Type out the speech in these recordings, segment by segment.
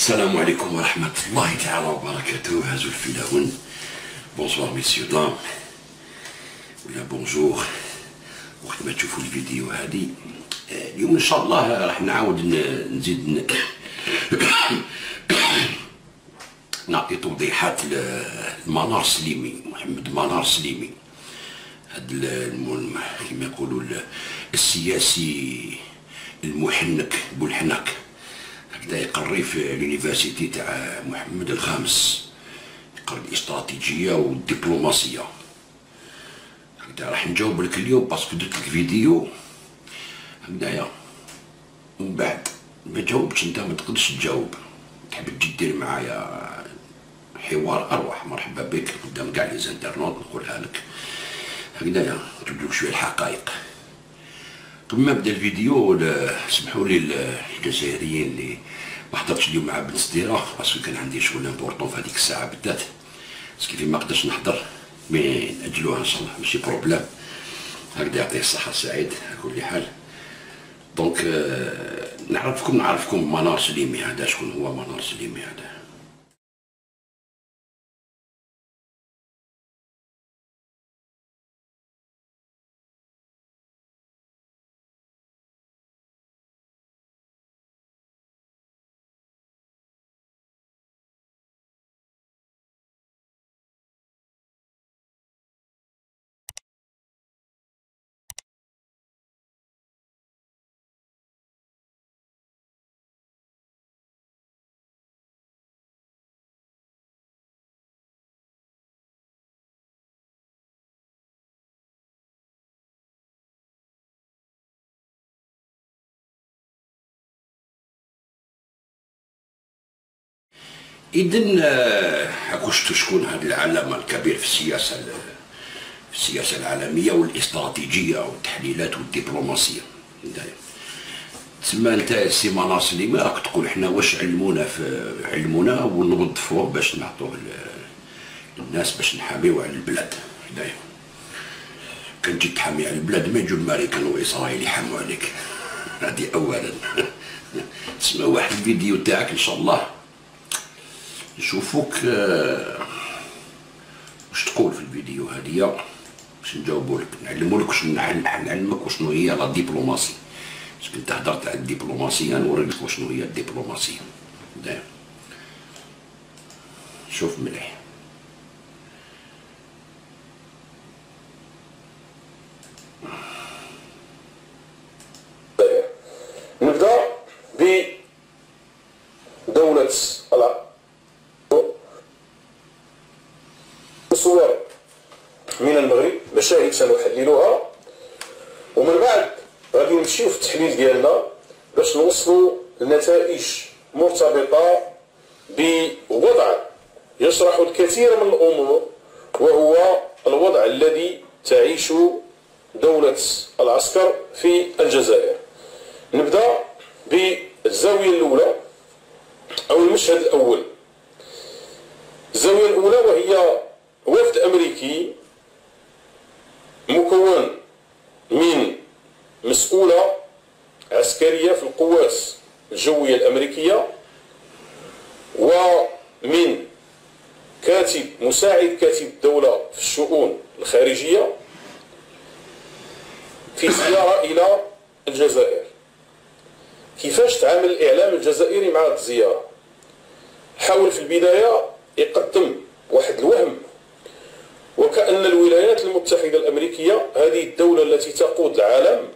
السلام عليكم ورحمة الله تعالى وبركاته. هازو الفلاون. بونسوار ميسيو دام ولا بونجور وقت ما تشوفوا الفيديو هادي. اليوم ان شاء الله راح نعاود نزيد نعطي توضيحات لمنار سليمي، محمد منار سليمي، هاد كما يقولوا السياسي المحنك بولحنك، هكذا يقري في لونيفرسيتي تاع محمد الخامس، يقري الاستراتيجيه والدبلوماسيه. هكذا راح نجاوب لك اليوم باسكو درت لك فيديو هكذايا، ومن بعد ما جاوبتش انت ما تقدرش تجاوب، تحب تجي دير معايا حوار اروح، مرحبا بك قدام كاع لي زانترنوت نقولها لك هكذايا، نجيب لك شويه الحقائق. قبل ما نبدا الفيديو سمحوا لي الجزائريين اللي ما حضرتش اليوم مع بن صديره، باسكو كان عندي شغل امبورطون في هذيك الساعه بالذات، باسكو ما قدرتش نحضر، مي ناجلوها ان شاء الله ماشي بروبليم. هكذا يعطيه الصحه السعيد على كل حال. دونك نعرفكم منار سليمي هذا، شكون هو منار سليمي هذا؟ إذن هاكو شكون هذا العلامة الكبير في السياسة العالمية والاستراتيجية والتحليلات والدبلوماسية. تسمى انت سي منار سليمي راك تقول احنا واش علمونا ونوظفوه باش نعطوه للناس باش نحاميو على البلاد. هدايا كان تجي تحامي على البلاد ما يجوا الامريكان واسرائيل يحاموا عليك، هذه اولا. تسمى واحد الفيديو تاعك ان شاء الله نشوفوك واش تقول في الفيديو هادية، باش نجاوبو لك، نعلمو لك نعلمك وشنو هي لا ديبلوماسي، باسكو انت هضرت على الدبلوماسية، نوريك وشنو هي الدبلوماسية. داير شوف مليح. نبدا بدولة صور من المغرب، مشاهد سنحللها، ومن بعد غادي نمشيو في التحليل ديالنا باش نوصلوا لنتائج مرتبطه بوضع يشرح الكثير من الامور، وهو الوضع الذي تعيش دولة العسكر في الجزائر. نبدا بالزاويه الاولى او المشهد الاول. الزاويه الاولى وهي وفد امريكي مكون من مسؤولة عسكرية في القوات الجوية الأمريكية، ومن مساعد كاتب الدولة في الشؤون الخارجية، في زيارة إلى الجزائر. كيفاش تعامل الإعلام الجزائري مع هذه الزيارة؟ حاول في البداية يقدم واحد الوهم وكأن الولايات المتحدة الأمريكية هذه الدولة التي تقود العالم،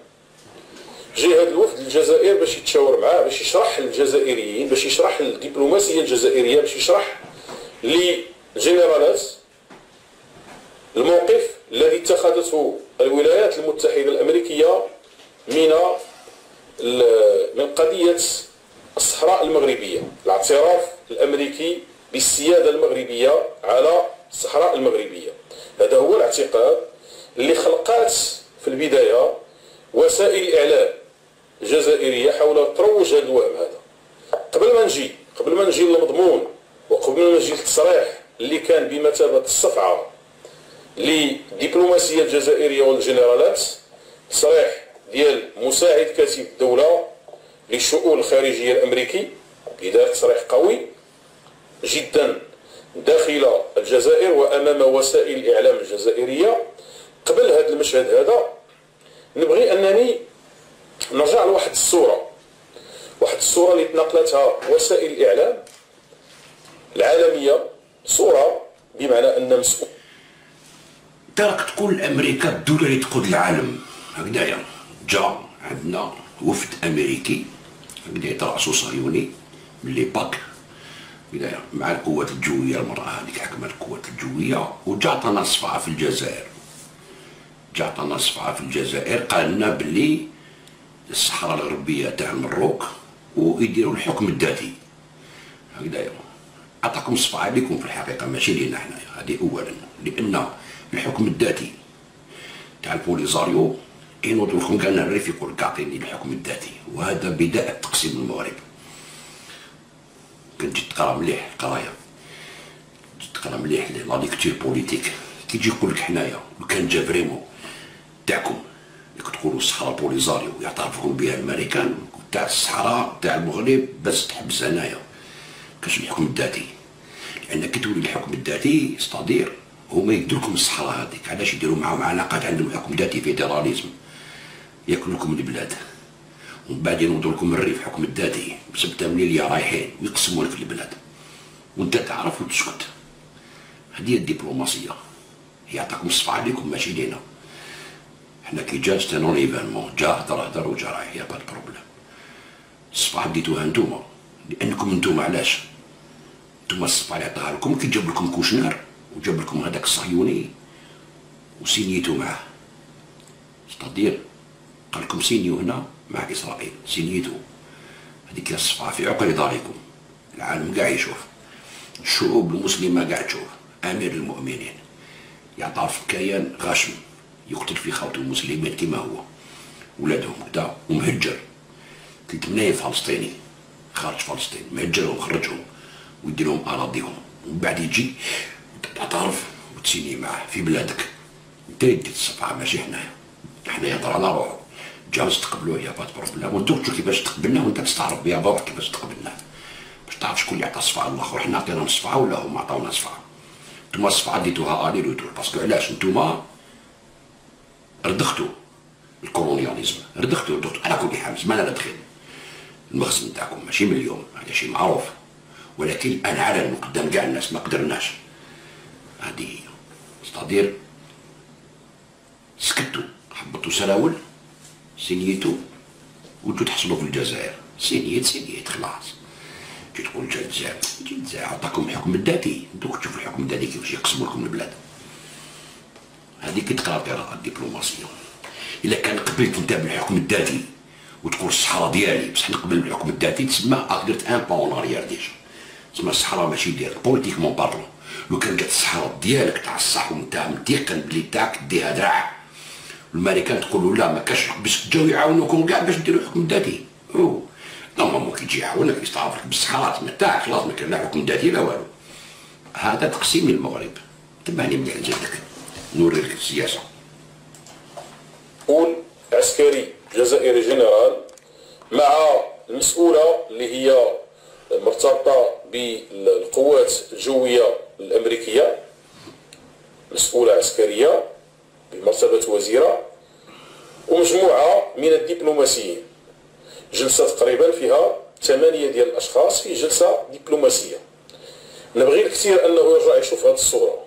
جاي هذا الوفد للجزائر باش يتشاور معاه، باش يشرح للجزائريين، باش يشرح للدبلوماسية الجزائرية، باش يشرح للجنرالات الموقف الذي اتخذته الولايات المتحدة الأمريكية من قضية الصحراء المغربية، الاعتراف الأمريكي بالسيادة المغربية على الصحراء المغربية. هذا هو الاعتقاد اللي خلقات في البداية وسائل الإعلام الجزائرية حول تروج هذا الوهم هذا. قبل ما نجي للمضمون، وقبل ما نجي للتصريح اللي كان بمثابة الصفعة للدبلوماسية الجزائرية والجنرالات، تصريح ديال مساعد كاتب الدولة للشؤون الخارجية الأمريكي لدار تصريح قوي جدا داخل الجزائر وأمام وسائل الإعلام الجزائرية. قبل هذا المشهد هذا نبغي أنني نرجع لواحد الصورة اللي تنقلتها وسائل الإعلام العالمية، صورة بمعنى أن مسؤول تراك تقول أمريكا الدولة اللي تقود العالم هكذايا. جا عندنا وفد أمريكي هكذايا ترأسو صهيوني من ليباك هكذايا مع القوات الجوية، المرأة هذيك حكمت القوات الجوية، وجا عطانا صفعة في الجزائر. قال لنا بلي الصحراء الغربية تاع المروك ويديروا الحكم الذاتي هكذايا. عطاكم صفعة ليكم في الحقيقة ماشي لينا حنايا، هذه أولا، لأن الحكم الذاتي تاع البوليزاريو ينوض لكم كاع الريف يقول لك اعطيني الحكم الذاتي، وهذا بداية تقسيم المغرب. كنت تجي تقرا مليح القرايه، تقرا مليح لا ليكتور بوليتيك، كي يجي يقول لك حنايا لو كان جا فريمون تاعكم اللي تقولوا الصحراء بوليزاريو يعترفون بها الامريكان تاع الصحراء تاع المغرب بس تحبس هنايا كاش الحكم الذاتي. لان كي تولي الحكم الذاتي ستادير هما يديروا لكم الصحراء هذيك، علاش يديروا معاهم علاقات عندهم حكم ذاتي فيدراليزم، ياكلوا لكم البلاد ومن بعد ينوضوا لكم الريف حكم الذاتي بسبب مليليا رايحين ويقسموا لك البلاد وانت تعرف وتسكت. هذه الدبلوماسيه يعطيكم الصفعه عليكم ماشي لينا. حنا كي جات سي نون ايفينمون جا هدر وجا رايح يا با بروبليم. الصفعه ديتوها نتوما لانكم نتوما علاش؟ نتوما الصفعه اللي عطاها لكم كي جاب لكم كوشنر وجاب لكم هذاك الصهيوني وسينيتو معاه، ستادير قال لكم سينيو هنا مع اسرائيل، سينيتو. هذيك الصفعه في عقر داركم، العالم كاع يشوف، الشعوب المسلمه كاع تشوف. امير المؤمنين يعترف بكيان غاشم يقتل في خوته المسلمين كما هو ولادهم كدا، ومهجر 3 ملايين فلسطيني خارج فلسطين مهجرهم خرجهم ويدير لهم اراضيهم، ومن بعد يجي تعترف وتسيني معاه في بلادك. انت اللي ديت الصفعه ماشي حنايا. حنايا طلعنا روحو جاوز تقبلوه يا بات بروبليم، وانتو تشوف كيفاش تقبلنا وانت تستعرف بها بروحك كيفاش تقبلنا باش تعرف شكون اللي عطى الصفعه الاخر. حنا عطيناهم الصفعه ولا هما عطاونا الصفعه؟ نتوما الصفعه ديتوها الي روتور باسكو علاش؟ نتوما ردختوا الكولونياليزم، ردختوا على كل حال زمان ندخل المخزن تاعكم ماشي من اليوم، هذا شيء معروف، ولكن انا على قدام كاع الناس ما قدرناش. هذه ستادير سكتوا حبطوا سراول سينيتو وانتو تحصلوا في الجزائر. سينيت خلاص. كي تقول جا الجزائر عطاكم الحكم الذاتي، انتو تشوفوا الحكم الذاتي كيفاش يقسموا لكم البلاد. هذه كي تقرا فيها الدبلوماسيه. الا كان قبلت انت بالحكم الذاتي وتقول الصحراء ديالي بصح نقبل بالحكم الذاتي تسمى درت ان با اون اريير ديجا، تسمى الصحراء ماشي ديالك بوليتيكمون بارلون. لو كان جات الصحراء ديالك تاع الصح وانت متيقن بلي تاعك ديها دراع، والامريكان تقولوا لا ما كاش باش تجاو يعاونوكم كاع باش ديروا الحكم الذاتي. نورمالمون كي يجي يعاونك يستعرفك بالصحراء تما تاعك خلاص ما كان لا حكم ذاتي لا والو. هذا تقسيم المغرب. تبعني مليح نزيدك نوري لك السياسه. قول عسكري جزائري جنرال مع المسؤوله اللي هي مرتبطه بالقوات الجويه الامريكيه، مسؤوله عسكريه بمرتبه وزيره، ومجموعه من الدبلوماسيين. جلسه تقريبا فيها 8 ديال الاشخاص في جلسه دبلوماسيه. نبغي الكثير انه يرجع يشوف هذه الصوره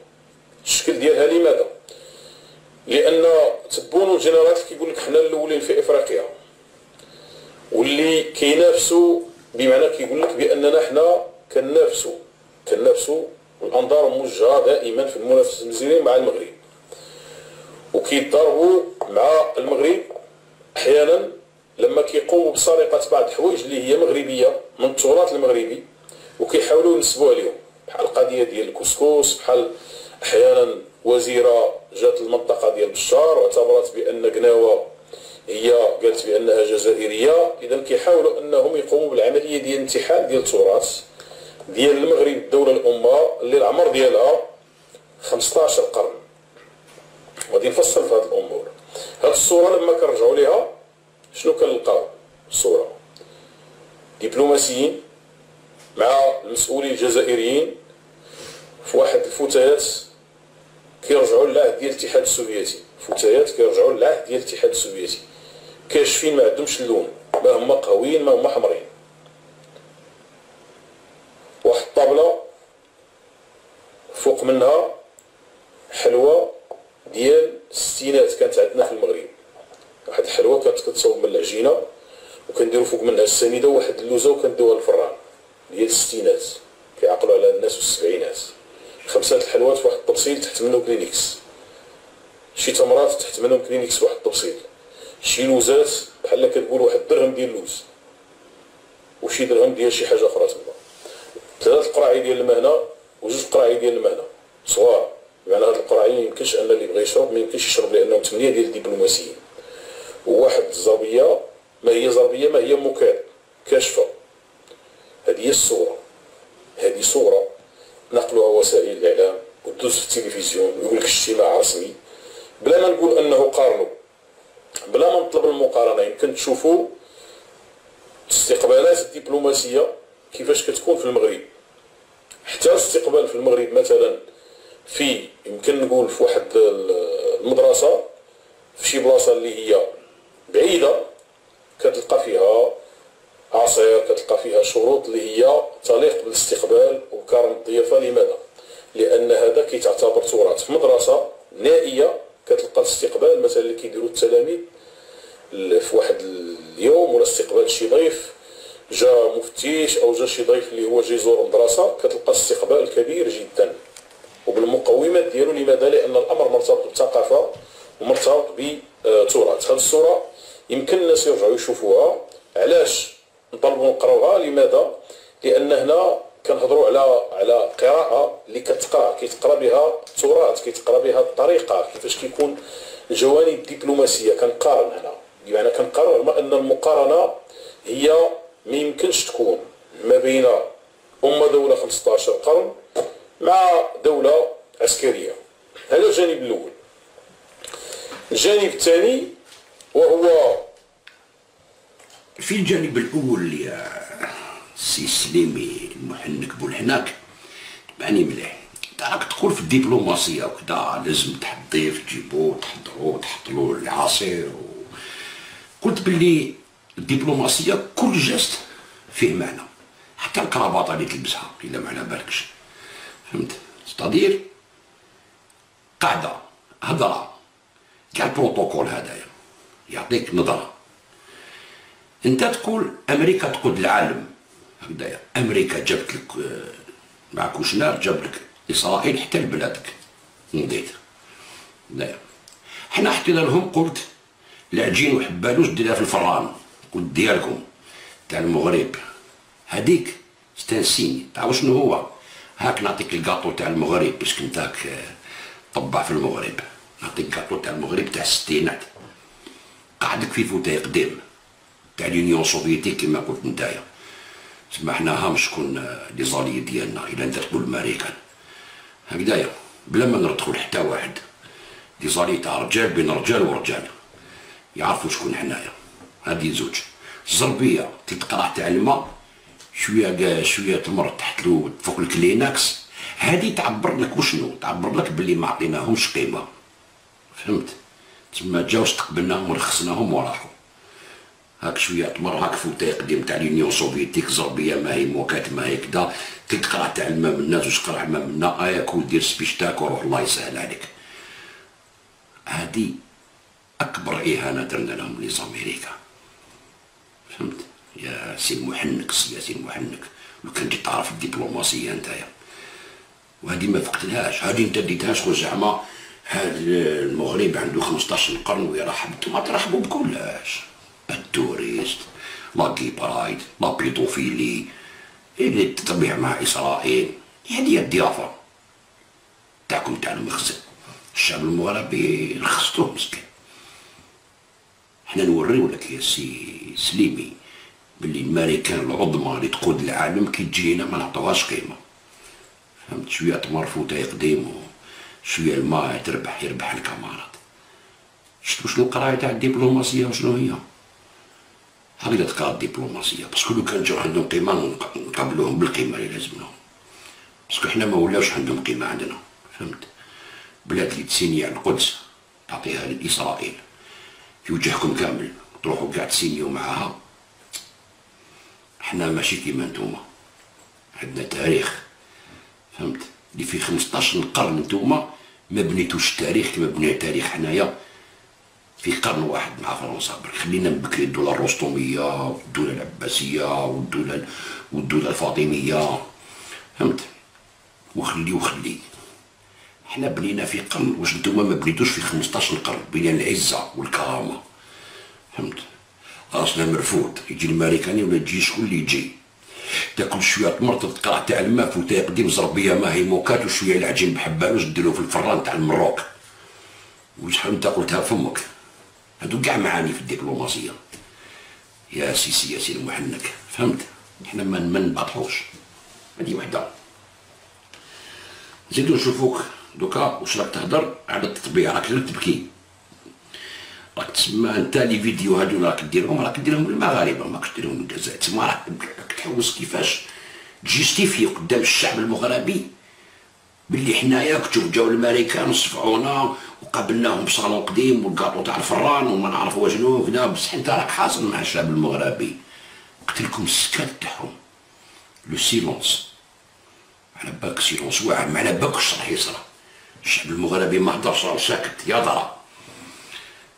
الشكل ديالها. لماذا؟ لان تبونوا الجنرالات كيقول لك حنا الاولين في افريقيا واللي كينافسوا، بمعنى كيقول لك باننا حنا كننافسوا والانظار موجهه دائما في المنافسه المزيرين مع المغرب، وكيضربوا مع المغرب احيانا لما كيقوموا بسرقه بعض الحوايج اللي هي مغربيه من التراث المغربي وكيحاولوا ينسبوها لهم، بحال القضيه ديال الكسكس، بحال احيانا وزيره جات المنطقه ديال بشار واعتبرت بان قناوه هي قالت بانها جزائريه. اذا كيحاولوا انهم يقوموا بالعمليه ديال الانتحال ديال التراث ديال المغرب، الدوله الامه اللي العمر ديالها 15 قرن. غادي نفصل في هذه الامور. هذه الصوره لما كنرجعوا ليها شنو كنلقاو؟ الصوره دبلوماسيين مع المسؤولين الجزائريين في واحد الفتيات كيرجعوا للعهد ديال الاتحاد السوفيتي، فتيات كيرجعوا للعهد ديال الاتحاد السوفيتي كاشفين ما عندهمش اللون، ما هما قهويين ما هما حمرين. واحد الطابله فوق منها حلوى ديال الستينات كانت عندنا في المغرب، واحد الحلوى كانت كتصاوب من العجينه وكنديروا فوق منها السنيده وواحد اللوزه وكنديوها للفران ديال الستينات كيعقلوا على الناس والسبعينات. 5 الحلوات في واحد الطبسيل تحت منه كلينكس، شي تمرات تحت منهم كلينكس في واحد الطبسيل، شي لوزات بحال كتقول واحد درهم ديال اللوز وشي درهم ديال شي حاجه اخرى تما، 3 القراعي ديال المهنه و2 قراعي ديال المهنه صغار. بمعنى هاد القراعي ميمكنش ان اللي بغى يشرب ميمكنش يشرب لانهم 8 ديال الدبلوماسيين. وواحد الزربيه ما هي زربيه ما هي مكان كاشفه. هذه هي الصوره، هذه صوره نقلوها وسائل الاعلام ودوز في التلفزيون ويقول لك اجتماع رسمي بلا ما نقول انه قارنوا، بلا ما نطلب المقارنه. يمكن تشوفوا الاستقبالات الدبلوماسيه كيفاش كتكون في المغرب. حتى الاستقبال في المغرب مثلا في يمكن نقول في واحد المدرسه في شي بلاصه اللي هي بعيده كتلقى فيها عصير، كتلقى فيها شروط اللي هي تليق بالاستقبال وكرم الضيافه. لماذا؟ لان هذا كيتعتبر تراث. في مدرسه نائيه كتلقى الاستقبال مثلا اللي كيديروا التلاميذ في واحد اليوم ولا استقبال شي ضيف، جا مفتيش او جا شي ضيف اللي هو جاي يزور المدرسه، كتلقى استقبال كبير جدا وبالمقومات ديالو. لماذا؟ لان الامر مرتبط بالثقافه ومرتبط بتراث. هذه الصوره يمكن الناس يرجعوا يشوفوها. علاش نطلبوا نقراوها؟ لماذا؟ لان هنا كنهضروا على قراءه اللي كيتقرا بها التراث، كيتقرا بها الطريقه، كيفاش كيكون الجوانب الدبلوماسيه. كنقارن هنا، بمعنى كنقارن رغم ان المقارنه هي ما يمكنش تكون ما بين دوله 15 قرن مع دوله عسكريه. هذا الجانب الاول. الجانب الثاني وهو في الجانب الاول يا سي سليمي المحنك بولحناك، تبعني مليح. راك تقول في الدبلوماسيه وكذا لازم الضيف تجيبوه تحضروه تحطلو العصير قلت باللي الدبلوماسيه كل جست فيه معنى، حتى الكرافاطه اللي تلبسها الا ما على بالكش، فهمت؟ ستادير قاعده هضره كاع البروتوكول هذايا يعطيك نظره. انت تقول امريكا تقود العالم هكذايا، امريكا جابت لك مع كوشنار جاب لك اسرائيل حتى لبلادك نضيت هكذايا. حنا حطينا لهم قلت العجين وحبالوش ديرها في الفران، قلت ديالكم تاع المغرب هذيك ستانسيني. تعرف شنو هو؟ هاك نعطيك الكاطو تاع المغرب باش كنتاك طبع في المغرب، نعطيك الكاطو تاع المغرب تاع الستينات، قعدك في فوتاي قديم تاع اليونيون سوفيتيك كما قلت نتايا. تسمى حناها شكون لي زالي ديالنا الا انت تقول الامريكان هكذايا بلا ما نردخل حتى واحد. لي زالي تاع رجال بين رجال ورجال يعرفوا شكون حنايا. هادي زوج. الزربيه تتقرا تاع الماء شويه تمر تحت له فوق الكليناكس، هادي تعبر لك وشنو؟ تعبر لك باللي ما عطيناهمش قيمه، فهمت؟ تسمى جاو استقبلناهم ورخصناهم وراحوا. هاك شويه تمر هاك فوتاي قديم تاع اليونيون سوفيتيك، زربيه ما هي موكات ما هي كدا، تقرا تاع الماء منا زوج قرع الماء منا اياكل دير سبيشتاك وروح الله يسهل عليك. هادي اكبر اهانه درنا لهم لي زاميريكا، فهمت؟ يا سي المحنك يا سي المحنك لو كان جيت تعرف الدبلوماسيه نتايا. وهادي ما فقتلهاش، هادي انت ديتهاش خو زعما هاد المغرب عنده 15 قرن ويرحب. نتوما ترحبوا بكلش، التوريست، لا كي برايد، لا بيدوفيلي اللي تطبيع مع اسرائيل. هادي هي الضيافه تاعكم تاع المخزن. الشعب المغربي رخصتوه مسكين. حنا نوريو لك يا سي سليمي باللي الامريكان العظمى اللي تقود العالم كي تجينا ما نعطوهاش قيمه، فهمت؟ شويه تمر فوتاي قديم وشويه الماء يربح الكاميرات. شفتوا شنو القرايه تاع الدبلوماسيه وشنو هي؟ هذه اللي تقرا الدبلوماسيه، باسكو لو كان جاو عندهم قيمه نقابلوهم بالقيمه اللي لازمنا، باسكو حنا ما ولاوش عندهم قيمه عندنا، فهمت؟ بلاد اللي تسيني على القدس تعطيها لاسرائيل في وجهكم كامل، تروحوا كاع تسينيو معاها. حنا ماشي كيما نتوما، عندنا تاريخ، فهمت؟ اللي في 15 قرن نتوما ما بنيتوش التاريخ كما بنينا التاريخ حنايا في قرن واحد مع فرنسا. برك خلينا من بكري الدولة الرستمية والدولة العباسية والدولة الفاطمية، فهمت؟ وخلي حنا بنينا في قرن، واش نتوما ما بنيتوش في 15 قرن، بنينا العزة والكرامة، فهمت؟ راسنا مرفوض، يجي الامريكاني ولا تجي شكون اللي يجي، تاكل شويه تمر تقطع تاع الماء فوتا قديم زربيه ماهي موكات وشويه العجين بحبانوس ديروه في الفران تاع المروك، وشحال انت قلتها فمك. هادو كاع معاني في الدبلوماسيه يا سيسي يا سي المحنك، فهمت؟ حنا ما نبطحوش، هادي وحده. زيدو نشوفوك دوكا واش راك تهضر على التطبيع، راك غير تبكي، راك تسمى انت لي فيديو هادو راك ديرهم للمغاربه، ماكش ديرهم للجزائر، تسمى راك تحوس كيفاش تجيستيفي قدام الشعب المغربي باللي حنايا كتشوف جاو الامريكان وصفعونا وقابلناهم بصالون قديم والكاطو تاع الفران وما نعرفوا شنو وكذا، بصح انت راك حاصل مع الشعب المغربي، قتلكم السكات تاعهم، لو سيلونس، على بالك سيلونس واعر، ما على بالكش راح يصرى، الشعب المغربي ما هدرش راه ساكت يضرب،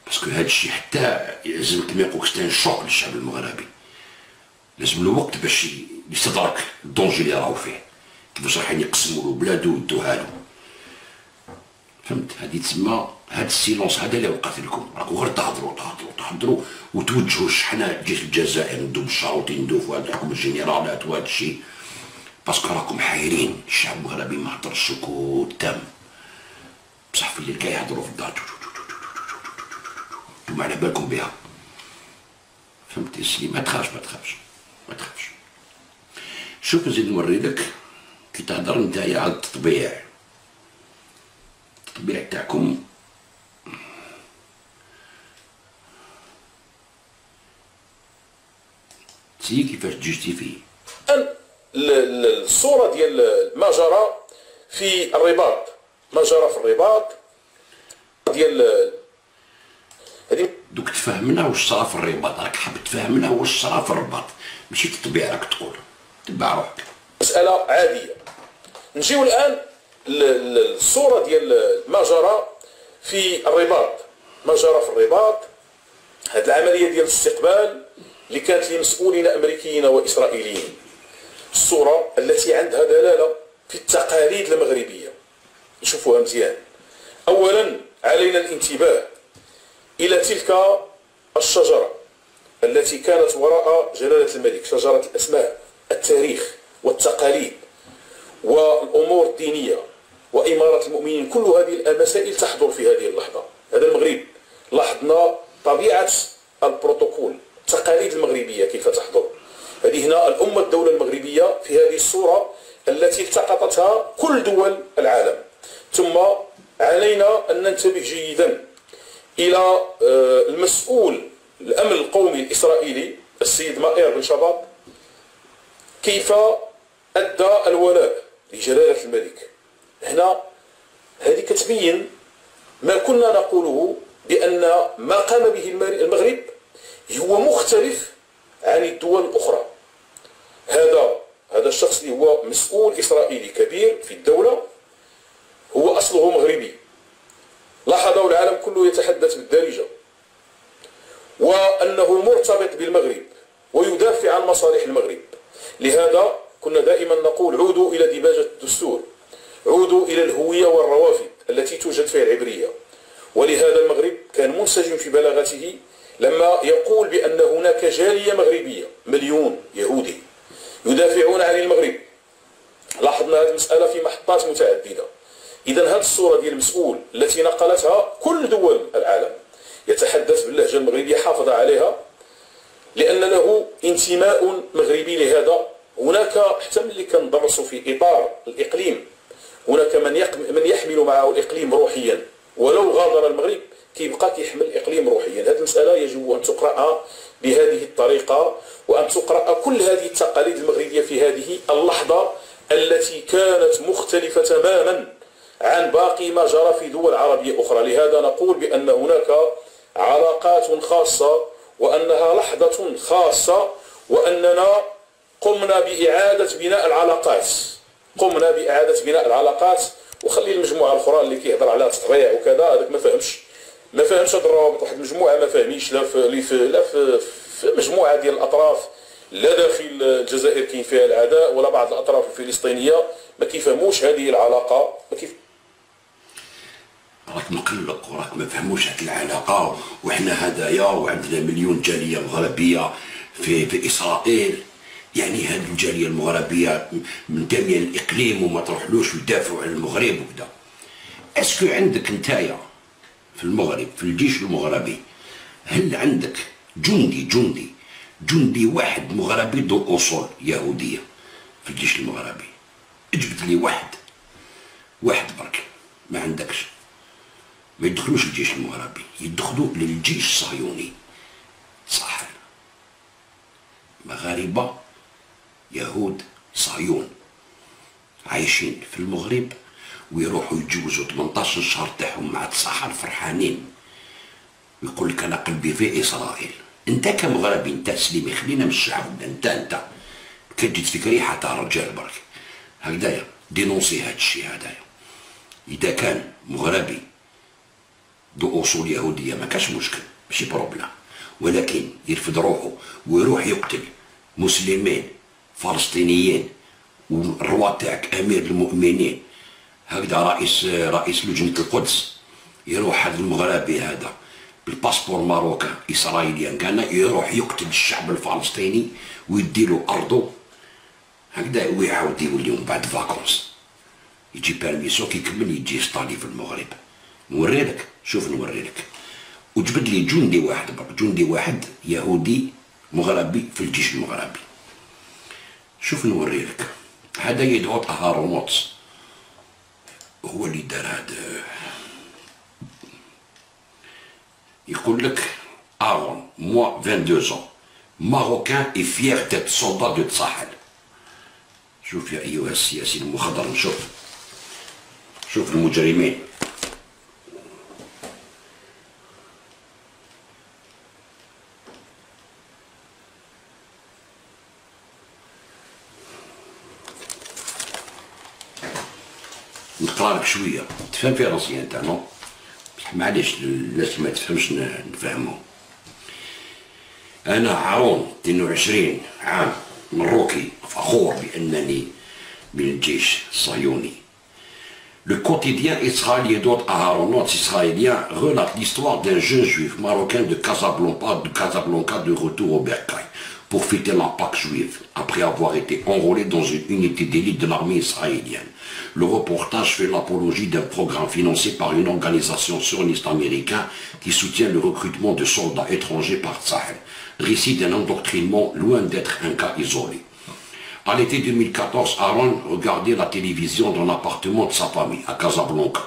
باسكو هادشي حتى لازم كما يقولك ستان شوك للشعب المغربي، لازم له وقت باش يستدرك الدونجي اللي راهو فيه، كيفاش رايحين يقسموا له بلادو ويدوها له، فهمت؟ هادي تسمى هاد السيلونس هذا اللي وقعت لكم، راكم غير تهضروا وتوجهوش. حنا جيت الجزائر ندو بالشاروطي ندو في هاد الحكم الجنرالات وهاد الشيء، باسكو راكم حايرين، الشعب المغربي ما هضرش، سكوت تام، بصح في الليل كاع يهضروا في الدار وما على بالكم بها، فهمتي سيدي؟ ما تخافش. شوف نزيد نوري لك كي تهضر نتايا على التطبيع تاعكم، تسيي كيفاش تجيستيفي الصورة ديال ما جرى في الرباط، ما جرى في الرباط ديال هذه دوك تفهمنا واش صرا في الرباط، راك حاب تفهمنا واش صرا في الرباط، ماشي تطبيع راك تقول، تبع روحك، مسألة عادية. نجيو الآن الصورة ديال ما جرى في الرباط، ما جرى في الرباط، هذه العملية ديال الاستقبال اللي كانت لمسؤولين أمريكيين وإسرائيليين، الصورة التي عندها دلالة في التقاليد المغربية، نشوفوها مزيان. أولا علينا الانتباه إلى تلك الشجرة التي كانت وراء جلالة الملك، شجرة الأسماء، التاريخ والتقاليد والأمور الدينية وإمارة المؤمنين، كل هذه المسائل تحضر في هذه اللحظة. هذا المغرب لاحظنا طبيعة البروتوكول، التقاليد المغربية كيف تحضر. هذه هنا الأمة الدولة المغربية في هذه الصورة التي التقطتها كل دول العالم. ثم علينا أن ننتبه جيدا إلى المسؤول الأمن القومي الإسرائيلي السيد مائير بن شباط، كيف أدى الولاء لجلالة الملك. هنا هذه كتبين ما كنا نقوله بأن ما قام به المغرب هو مختلف عن الدول الأخرى. هذا الشخص اللي هو مسؤول إسرائيلي كبير في الدولة هو أصله مغربي، لاحظه العالم كله يتحدث بالدارجة، وأنه مرتبط بالمغرب ويدافع عن مصالح المغرب. لهذا كنا دائما نقول عودوا إلى ديباجة الدستور، عودوا إلى الهوية والروافد التي توجد فيها العبرية. ولهذا المغرب كان منسجم في بلاغته لما يقول بأن هناك جالية مغربية 1,000,000 يهودي يدافعون عن المغرب. لاحظنا هذه المسألة في محطات متعددة. إذا هذه الصورة ديال المسؤول التي نقلتها كل دول العالم يتحدث باللهجة المغربية، حافظ عليها لأن له انتماء مغربي. لهذا هناك حتى ملي كندرسوا في إطار الإقليم هناك من يحمل معه الإقليم روحيا، ولو غادر المغرب كيبقى كيحمل الاقليم روحيا. هذه المساله يجب ان تقرا بهذه الطريقه، وان تقرا كل هذه التقاليد المغربيه في هذه اللحظه التي كانت مختلفه تماما عن باقي ما جرى في دول عربيه اخرى. لهذا نقول بان هناك علاقات خاصه، وانها لحظه خاصه، واننا قمنا بإعادة بناء العلاقات. وخلي المجموعة الأخرى اللي كيهضر على تطبيع وكذا، هذاك ما فهمش هذا الروابط. واحد المجموعة ما فاهميش لا في مجموعة ديال الأطراف، لا داخل الجزائر كاين فيها العداء، ولا بعض الأطراف الفلسطينية ما كيفهموش هذه العلاقة. راك مقلق وراك ما فهموش هذه العلاقة، وإحنا هدايا وعندنا مليون جالية مغربية في إسرائيل. يعني هذه الجاليه المغربيه منتميه للاقليم وما تروحلوش ويدافعوا على المغرب وكذا. اسكو عندك نتايا في المغرب في الجيش المغربي، هل عندك جندي واحد مغربي ذو اصول يهوديه في الجيش المغربي؟ اجبد لي واحد برك. ما عندكش. ما يدخلوش الجيش المغربي، يدخلوا للجيش الصهيوني. صح، مغاربه يهود صهيون عايشين في المغرب، ويروحوا يتجوزوا 18 شهر تاعهم مع السحر فرحانين، ويقول لك انا قلبي في اسرائيل. انت كمغربي، انت سليمي، خلينا من الشعب، انت كتجد فيك ريحه تاع رجال برك هكذايا. دينونسي هاد الشيء هذايا. اذا كان مغربي ذو اصول يهوديه ما كاش مشكل، ماشي بروبلام، ولكن يرفض روحه ويروح يقتل مسلمين فلسطينيين، والروا تاعك امير المؤمنين هكذا رئيس لجنه القدس، يروح هذا المغربي هذا بالباسبور ماروكان اسرائيليا كان يروح يقتل الشعب الفلسطيني ويديله ارضه هكذا، ويعاود يولي من بعد فاكونس يجي بيرميسيون كيكمل يجي يسطالي في المغرب. نوري لك، شوف نوري لك. وجبد لي جندي واحد يهودي مغربي في الجيش المغربي. شوف نوري لك. هذا يدعو أهارونوت، هو اللي دار هذا. يقول لك أهرون moi 22 ans marocain et fier d'être soldat de Tsahal. شوف يا أيها السياسي المخضرم، شوف المجرمين. نقرا لك شويه تفهم في راسي انت، نو معليش الناس ما تفهمش نفهمو. انا هارون 22 عام مروكي، فخور بانني من الجيش الصهيوني. Le quotidien israélien d'autres Aharonotes israéliens relate l'histoire d'un jeune juif marocain de Casablanca de retour au Bercail pour fêter la Pâque juive, après avoir été enrôlé dans une unité d'élite de l'armée israélienne. Le reportage fait l'apologie d'un programme financé par une organisation sioniste américaine qui soutient le recrutement de soldats étrangers par Tsahel, récit d'un endoctrinement loin d'être un cas isolé. À l'été 2014, Aaron regardait la télévision dans l'appartement de sa famille, à Casablanca,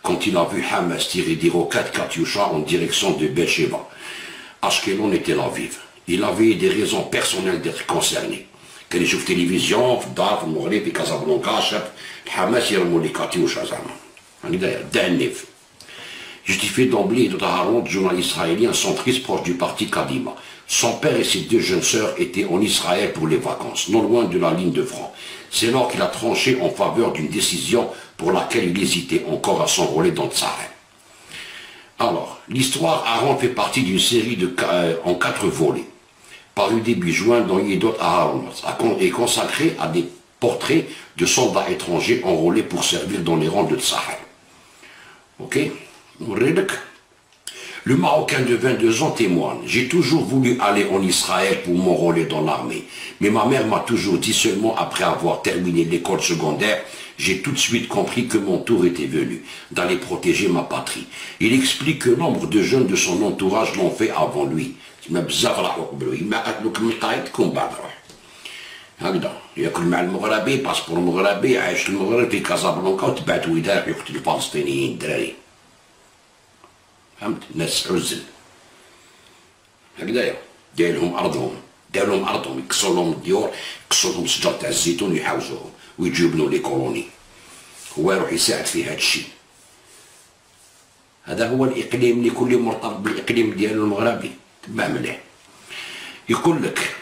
quand il a vu Hamas tirer des roquettes Katyusha en direction de Beersheba, Ashkelon et Tel Aviv. Il avait des raisons personnelles d'être concerné. كان يشوف تلفزيون في الدار في المغرب في كازابلانكا، شاف الحماس يرموا لي كاتيوشا زعما هكذايا داع النيف. Justifié d'emblée de Aaron, journaliste israélien centriste proche du parti Kadima. Son père et ses deux jeunes sœurs étaient en Israël pour les vacances, non loin de la ligne de front. C'est alors qu'il a tranché en faveur d'une décision pour laquelle il hésitait encore à s'enrôler dans Tsahel. Alors, l'histoire Aaron fait partie d'une série en 4 volets, paru début juin dans Yedot Aaron, est consacré à des portraits de soldats étrangers enrôlés pour servir dans les rangs de Tsahel. Ok? Le Marocain de 22 ans témoigne. J'ai toujours voulu aller en Israël pour m'enrôler dans l'armée. Mais ma mère m'a toujours dit seulement après avoir terminé l'école secondaire, j'ai tout de suite compris que mon tour était venu, d'aller protéger ma patrie. Il explique que nombre de jeunes de son entourage l'ont fait avant lui. هكذا ياكل مع المغربي باسبور مغربي عايش المغرب في كازابلانكا وتبعت وداع يقتل الفلسطينيين الدراري فهمت؟ ناس عزل هكذايا، داير لهم ارضهم، يكسروا لهم الديور، يكسروا لهم الشجر تاع الزيتون يحوزوهم ويجيو يبنوا لي كولوني. هو يروح يساعد في هذا الشيء. هذا هو الاقليم اللي كل مرتبط بالاقليم ديالو المغربي. تبع مليح. يقول لك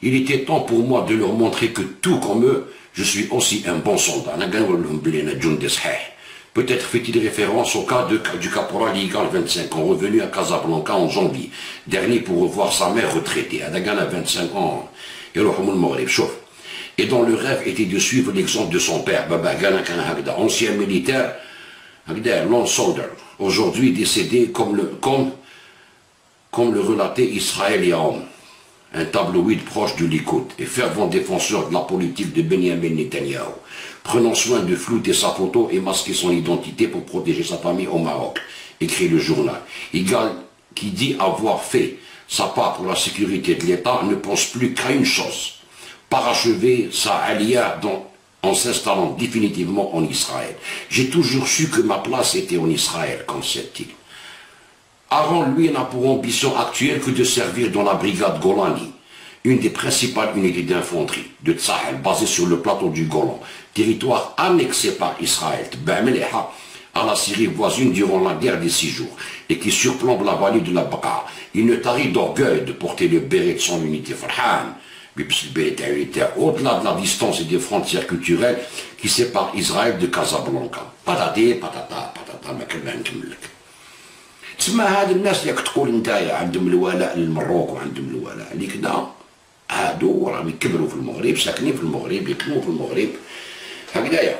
il était temps pour moi de leur montrer que tout comme eux je suis aussi un bon soldat. انا قال لهم بلي انا جندي صحيح. Peut-être fait-il référence au cas du caporal Igal, 25 ans, revenu à Casablanca en janvier dernier pour revoir sa mère retraitée. هذا قال 25 ans يروحوا من المغرب. شوف. Et dont le rêve était de suivre l'exemple de son père. بابا قال كان هكذا ancien militaire هكذا non soldier. Aujourd'hui décédé comme le relatait Israël Yaom, un tabloïd proche du Likoud et fervent défenseur de la politique de Benjamin Netanyahu, prenant soin de flouter sa photo et masquer son identité pour protéger sa famille au Maroc, écrit le journal. Igal, qui dit avoir fait sa part pour la sécurité de l'État, ne pense plus qu'à une chose, parachever sa alia en s'installant définitivement en Israël. J'ai toujours su que ma place était en Israël, concède-t-il. Aaron, lui, n'a pour ambition actuelle que de servir dans la brigade Golani, une des principales unités d'infanterie de Tsahel, basée sur le plateau du Golan, territoire annexé par Israël, à la Syrie voisine durant la guerre des 6 jours, et qui surplombe la vallée de la Baqa. Il ne tarit d'orgueil de porter le béret de son unité Farhan, au-delà de la distance et des frontières culturelles qui séparent Israël de Casablanca. Patati, patata, patata, ما كنا نكمل لك. تسمى هاد الناس اللي تقول نتايا عندهم الولاء للمروك وعندهم الولاء لكذا، هادو راهم يكبروا في المغرب، ساكنين في المغرب، يخدموا في المغرب هكذايا،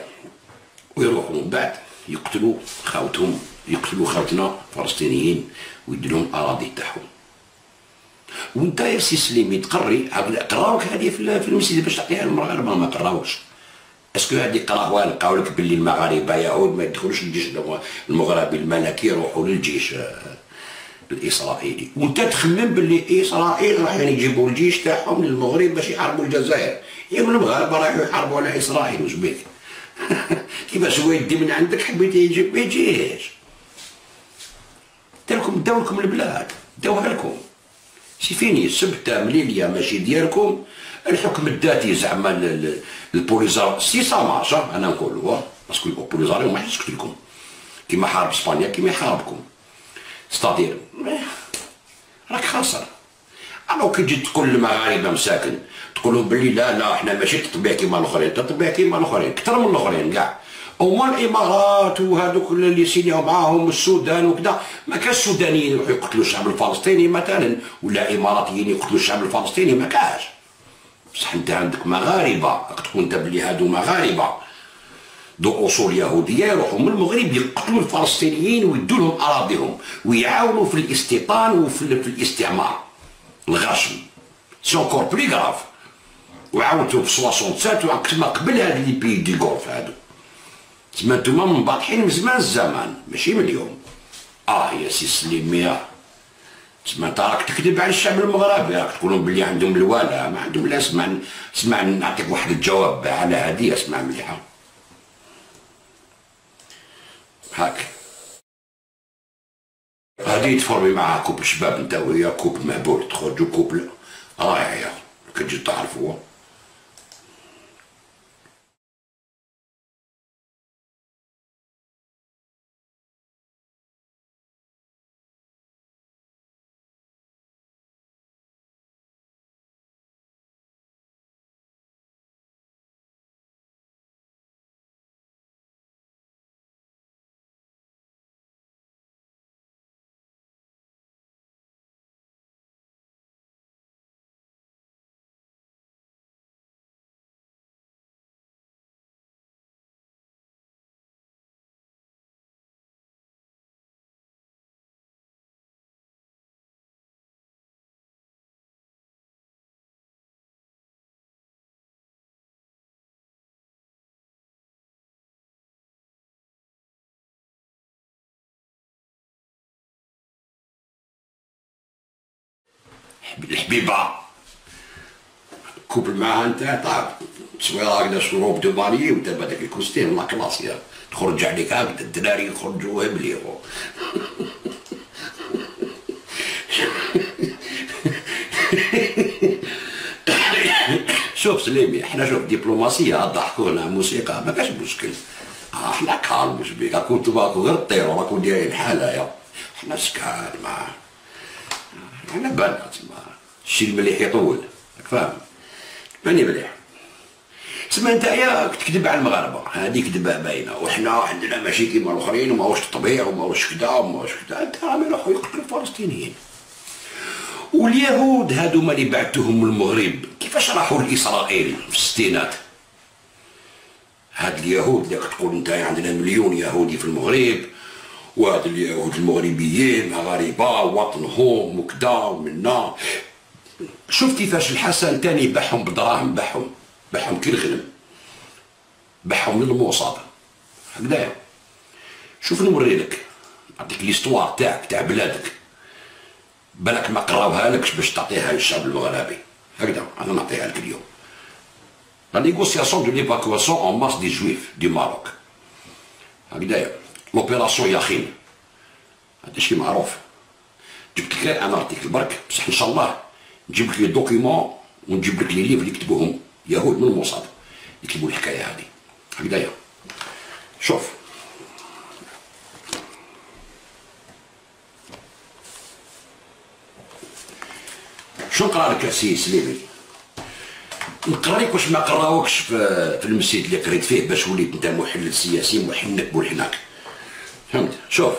ويروحوا من بعد يقتلوا خاوتهم، يقتلوا خاوتنا فلسطينيين ويديروا لهم اراضي تاعهم. وانت يا سي سليمي تقري قراوك هذه في المسجد باش تعطيها للمغاربه؟ ما قراوش. اسكو هذه قراوها لقاو لك باللي المغاربه يهود ما يدخلوش الجيش المغربي الملكي، يروحوا للجيش الاسرائيلي، وانت تخمم باللي اسرائيل راح يجيبوا الجيش تاعهم للمغرب باش يحاربوا الجزائر. يا من المغاربه رايحوا يحاربوا على اسرائيل، واش بيك؟ كيفاش هو يدي من عندك حبيت يجيب ما يجيش. داو لكم البلاد، داوها لكم. سي فيني سبته مليليا ماشي ديالكم. الحكم الذاتي زعما البوليزار سي سا مارش، انا نقولوا باسكو البوليزاريو ما يسكت لكم كيما حارب اسبانيا كيما يحاربكم. ستادير راك خاسر. الو كي تجي تقول للمغاربه مساكن تقول لهم بلي لا احنا ماشي تطبيع كيما الاخرين، تطبيع كيما الاخرين اكثر من الاخرين كاع. هما الامارات وهذوك اللي سينيو معاهم السودان وكذا، ما كاش سودانيين يروحوا يقتلوا الشعب الفلسطيني مثلا، ولا اماراتيين يقتلوا الشعب الفلسطيني، ما كاش. بصح انت عندك مغاربه، راك تقول انت بلي هادو مغاربه ذو اصول يهوديه يروحوا من المغرب يقتلوا الفلسطينيين ويدوا لهم اراضيهم ويعاونوا في الاستيطان وفي الاستعمار الغاشم. سي اونكور بلي غراف. وعاودتوا في 67 كما قبل هاد لي بي دي غولف هادو. تسمى نتوما منبطحين من زمان الزمان ماشي من اليوم. يا سي سليمي تسمى انت راك تكذب على الشعب المغربي، راك تقول لهم بلي عندهم الولاء، ما عندهم. لا اسمع نعطيك واحد الجواب على هذه، اسمع مليحه هاك. غادي تفورمي معاها كوب شباب انت وهي، كوب مهبول، تخرجوا كوب رائع كتجي تعرفوها. الحبيبه كوبل معاها انت طاب تصويره هكذا شروب دو مالي ودابا داك الكوستيم لا كلاس تخرج عليك هكذا الدراري يخرجوا مليحو. شوف سليمي، احنا شوف دبلوماسيه ضحكوا لنا موسيقى ما كاش مشكل. احنا كالم مش بيك، كنتوا باكو غير الطير راكم دايرين الحاله، احنا سكان ما احنا بنات ما الشي المليح يطول، راك فاهم؟ ماني مليح. تسمى انت يا تكذب على المغاربه، هذيك كذبه باينه، وحنا عندنا ماشي كيما الاخرين وماهوش الطبيعه وماهوش كذا وماهوش كذا، انت راهم يروحوا يقتلوا الفلسطينيين. واليهود هذوما اللي بعتوهم من المغرب كيفاش راحوا لاسرائيل في الستينات؟ هاد اليهود اللي تقول انت عندنا مليون يهودي في المغرب، وهاد اليهود المغربيين مغاربه وطنهم وكذا ومنا. شوف كيفاش الحسن تاني باعهم بدراهم، باعهم كي الغنم، باعهم للموصاد هكذايا. شوف نوري لك، نعطيك ليستوار تاعك تاع بلادك، بالك ما قراوها لكش باش تعطيها للشعب المغربي، هكذا انا نعطيها لك اليوم. La négociation de l'évacuation en masse des Juifs du Maroc. هكذايا l'opération ياخين، هذا شي معروف. جبت لك ان ارتيكل برك، بصح ان شاء الله نجيب لك لي دوكيومون ونجيب لك لي ليف اللي كتبوهم يهود من الموصاد يكتبوا الحكايه هذه هكذايا. شوف شو نقرا لك سي سليمي؟ نقرا لك واش ما قراوكش في المسجد اللي قريت فيه باش وليت انت محلل سياسي محنك بولحناك، فهمت؟ شوف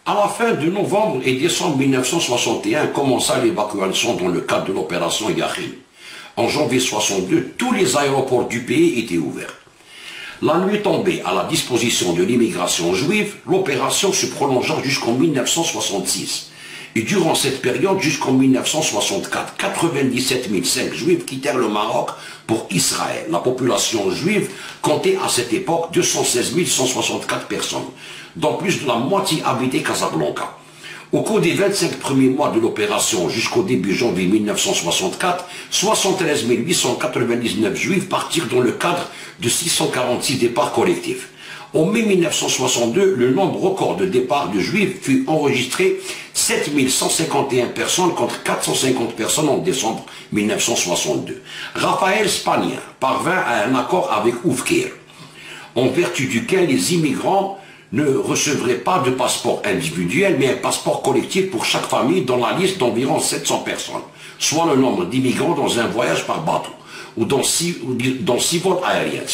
à la fin de novembre et décembre 1961 commença l'évacuation dans le cadre de l'opération Yachin. En janvier 62, tous les aéroports du pays étaient ouverts. La nuit tombée à la disposition de l'immigration juive, l'opération se prolongea jusqu'en 1966. Et durant cette période, jusqu'en 1964, 97 500 juifs quittèrent le Maroc pour Israël. La population juive comptait à cette époque 216 164 personnes, dont plus de la moitié habitait Casablanca. Au cours des 25 premiers mois de l'opération jusqu'au début janvier 1964, 73 899 juifs partirent dans le cadre de 646 départs collectifs. En mai 1962, le nombre record de départs de juifs fut enregistré 7 151 personnes contre 450 personnes en décembre 1962. Raphaël Spanien parvint à un accord avec Oufkir, en vertu duquel les immigrants ne recevraient pas de passeport individuel, mais un passeport collectif pour chaque famille dans la liste d'environ 700 personnes, soit le nombre d'immigrants dans un voyage par bateau, ou dans 6 vols aériens.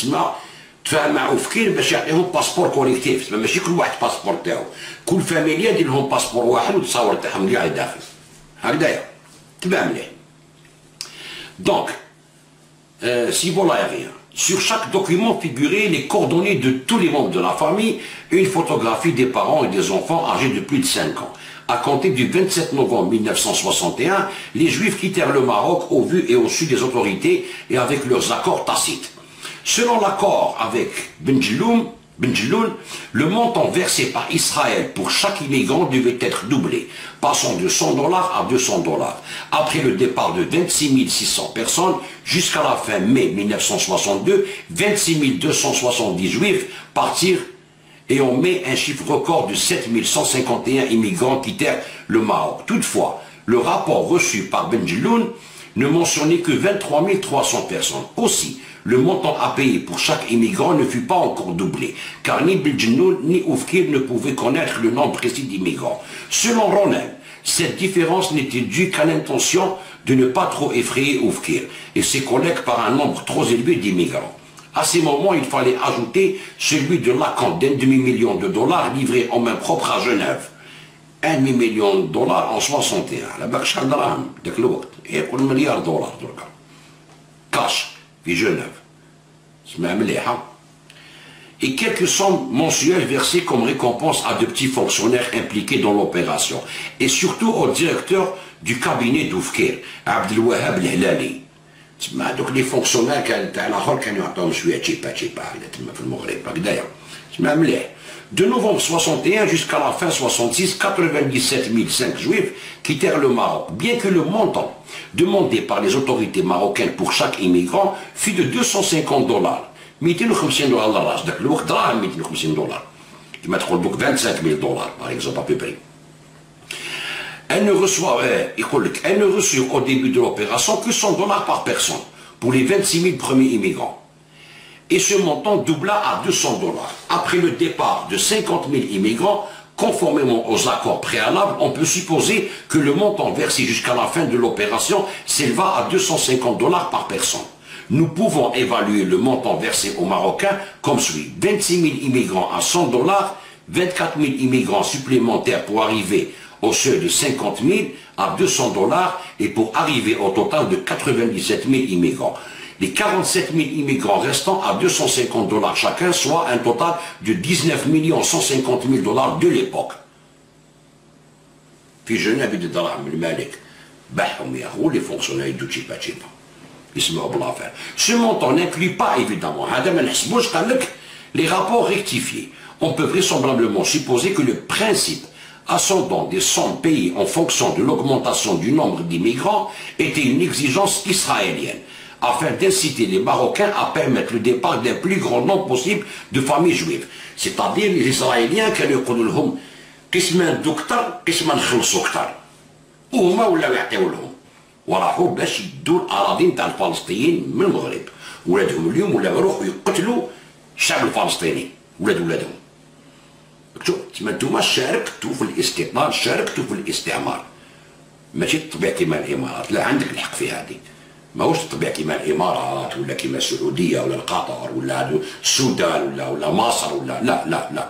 تفاهم مع وفكير باش يعطيهم باسبور كوليكتيف، تسمى ماشي كل واحد باسبور تاعو، كل فاميليا يدير لهم باسبور واحد وتصور تاعهم اللي قاعد داخل هكذايا، تبع مليح. دونك سي فول aérien. Sur chaque document figuraient les coordonnées de tous les membres de la famille et une photographie des parents et des enfants âgés de plus de 5 ans. À compter du 27 novembre 1961, les Juifs quittèrent le Maroc au vu et au su des autorités et avec leurs accords tacites. Selon l'accord avec Benjeloun, le montant versé par Israël pour chaque immigrant devait être doublé, passant de $100 à $200. Après le départ de 26 600 personnes, jusqu'à la fin mai 1962, 26 270 juifs partirent et en mai, un chiffre record de 7 151 immigrants quittèrent le Maroc. Toutefois, le rapport reçu par Benjeloun ne mentionnait que 23 300 personnes. Aussi, le montant à payer pour chaque immigrant ne fut pas encore doublé, car ni Benjeloun ni Oufkir ne pouvaient connaître le nombre précis d'immigrants. Selon Ronen, cette différence n'était due qu'à l'intention de ne pas trop effrayer Oufkir et ses collègues par un nombre trop élevé d'immigrants. À ces moments, il fallait ajouter celui de l'acompte d'1 demi-million de dollars livré en main propre à Genève. 1 demi-million de dollars en 61. Là-bas, شحال دراهم ذاك الوقت يقول مليار دولار دركا. كاش في جنيف. اسمها مليحة. Et quelques sommes mensuelles versées comme récompense à de petits fonctionnaires impliqués dans l'opération, et surtout au directeur du cabinet d'Oufkir, Abdel Wahab El-Hilali. تسمى هذوك لي فونكسيونير كان تاع الاخر كانوا يعطوهم شويه تشيبا تما في المغرب هكذايا. تسمى مليح. De novembre 61 jusqu'à la fin 66, 97 500 juifs quittèrent le Maroc, bien que le montant demandé par les autorités marocaines pour chaque immigrant fut de $250. 250 دولار للراس، ذاك الوقت دراهم $250. كما تقول دوك $25,000 par exemple à peu près. elle ne reçoit, elle ne reçut au début de l'opération que 100 dollars par personne pour les 26 000 premiers immigrants. Et ce montant doubla à 200 dollars. Après le départ de 50 000 immigrants, conformément aux accords préalables, on peut supposer que le montant versé jusqu'à la fin de l'opération s'éleva à 250 dollars par personne. Nous pouvons évaluer le montant versé aux Marocains comme suit. 26 000 immigrants à 100 dollars, 24 000 immigrants supplémentaires pour arriver au seuil de 50 000 à 200 dollars et pour arriver au total de 97 000 immigrants. Les 47 000 immigrants restants à 250 dollars chacun, soit un total de 19 150 000 dollars de l'époque. Puis je n'avais de dollars, le Malik. Les fonctionnaires de Tchipa Tchipa. Ce montant n'inclut pas évidemment les rapports rectifiés. On peut vraisemblablement supposer que le principe ascendant des sommes payées en fonction de l'augmentation du nombre d'immigrants était une exigence israélienne, afin d'inciter les Marocains à permettre le départ d'un plus grand nombre possible de familles juives. C'est-à-dire les Israéliens qui allaient dire لهم قسما دكتور قسما نخلصوا كتر وهما ولاو يعطيو لهم وراحوا باش يدوا الاراضي نتاع الفلسطينيين من المغرب. ولادهم اليوم ولاو يروحوا يقتلوا الشعب الفلسطيني ولادهم. تما نتوما شاركتوا في الاستقلال، شاركتوا في الاستعمار. ماشي الطبيعة كيما الامارات، لا عندك الحق في هذه. ماهوش الطبيعة كيما الامارات ولا كيما السعودية ولا قطر ولا السودان ولا مصر ولا لا.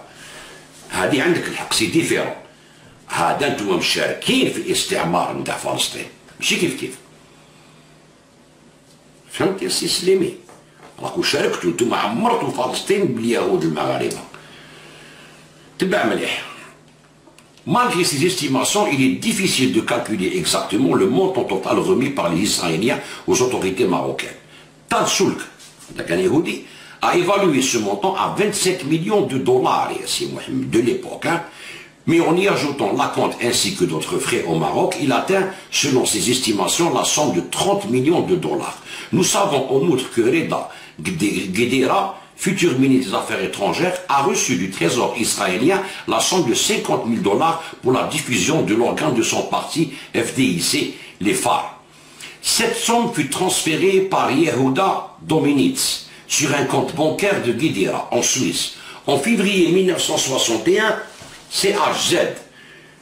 هذه عندك الحق سي ديفيرون. هذا انتم مشاركين في الاستعمار نتاع فلسطين، ماشي كيف. فهمت يا سي سليمي؟ راكو شاركتوا انتم عمرتوا فلسطين باليهود المغاربة. تبع مليح. Malgré ces estimations, il est difficile de calculer exactement le montant total remis par les Israéliens aux autorités marocaines. Tal Soulk, a évalué ce montant à 27 millions de dollars de l'époque. Mais en y ajoutant l'acompte ainsi que d'autres frais au Maroc, il atteint, selon ses estimations, la somme de 30 millions de dollars. Nous savons en outre que Reda Guedera, futur ministre des Affaires étrangères, a reçu du trésor israélien la somme de 50 000 dollars pour la diffusion de l'organe de son parti FDIC, les phares. Cette somme fut transférée par Yehuda Dominitz sur un compte bancaire de Guedera, en Suisse. En février 1961, CHZ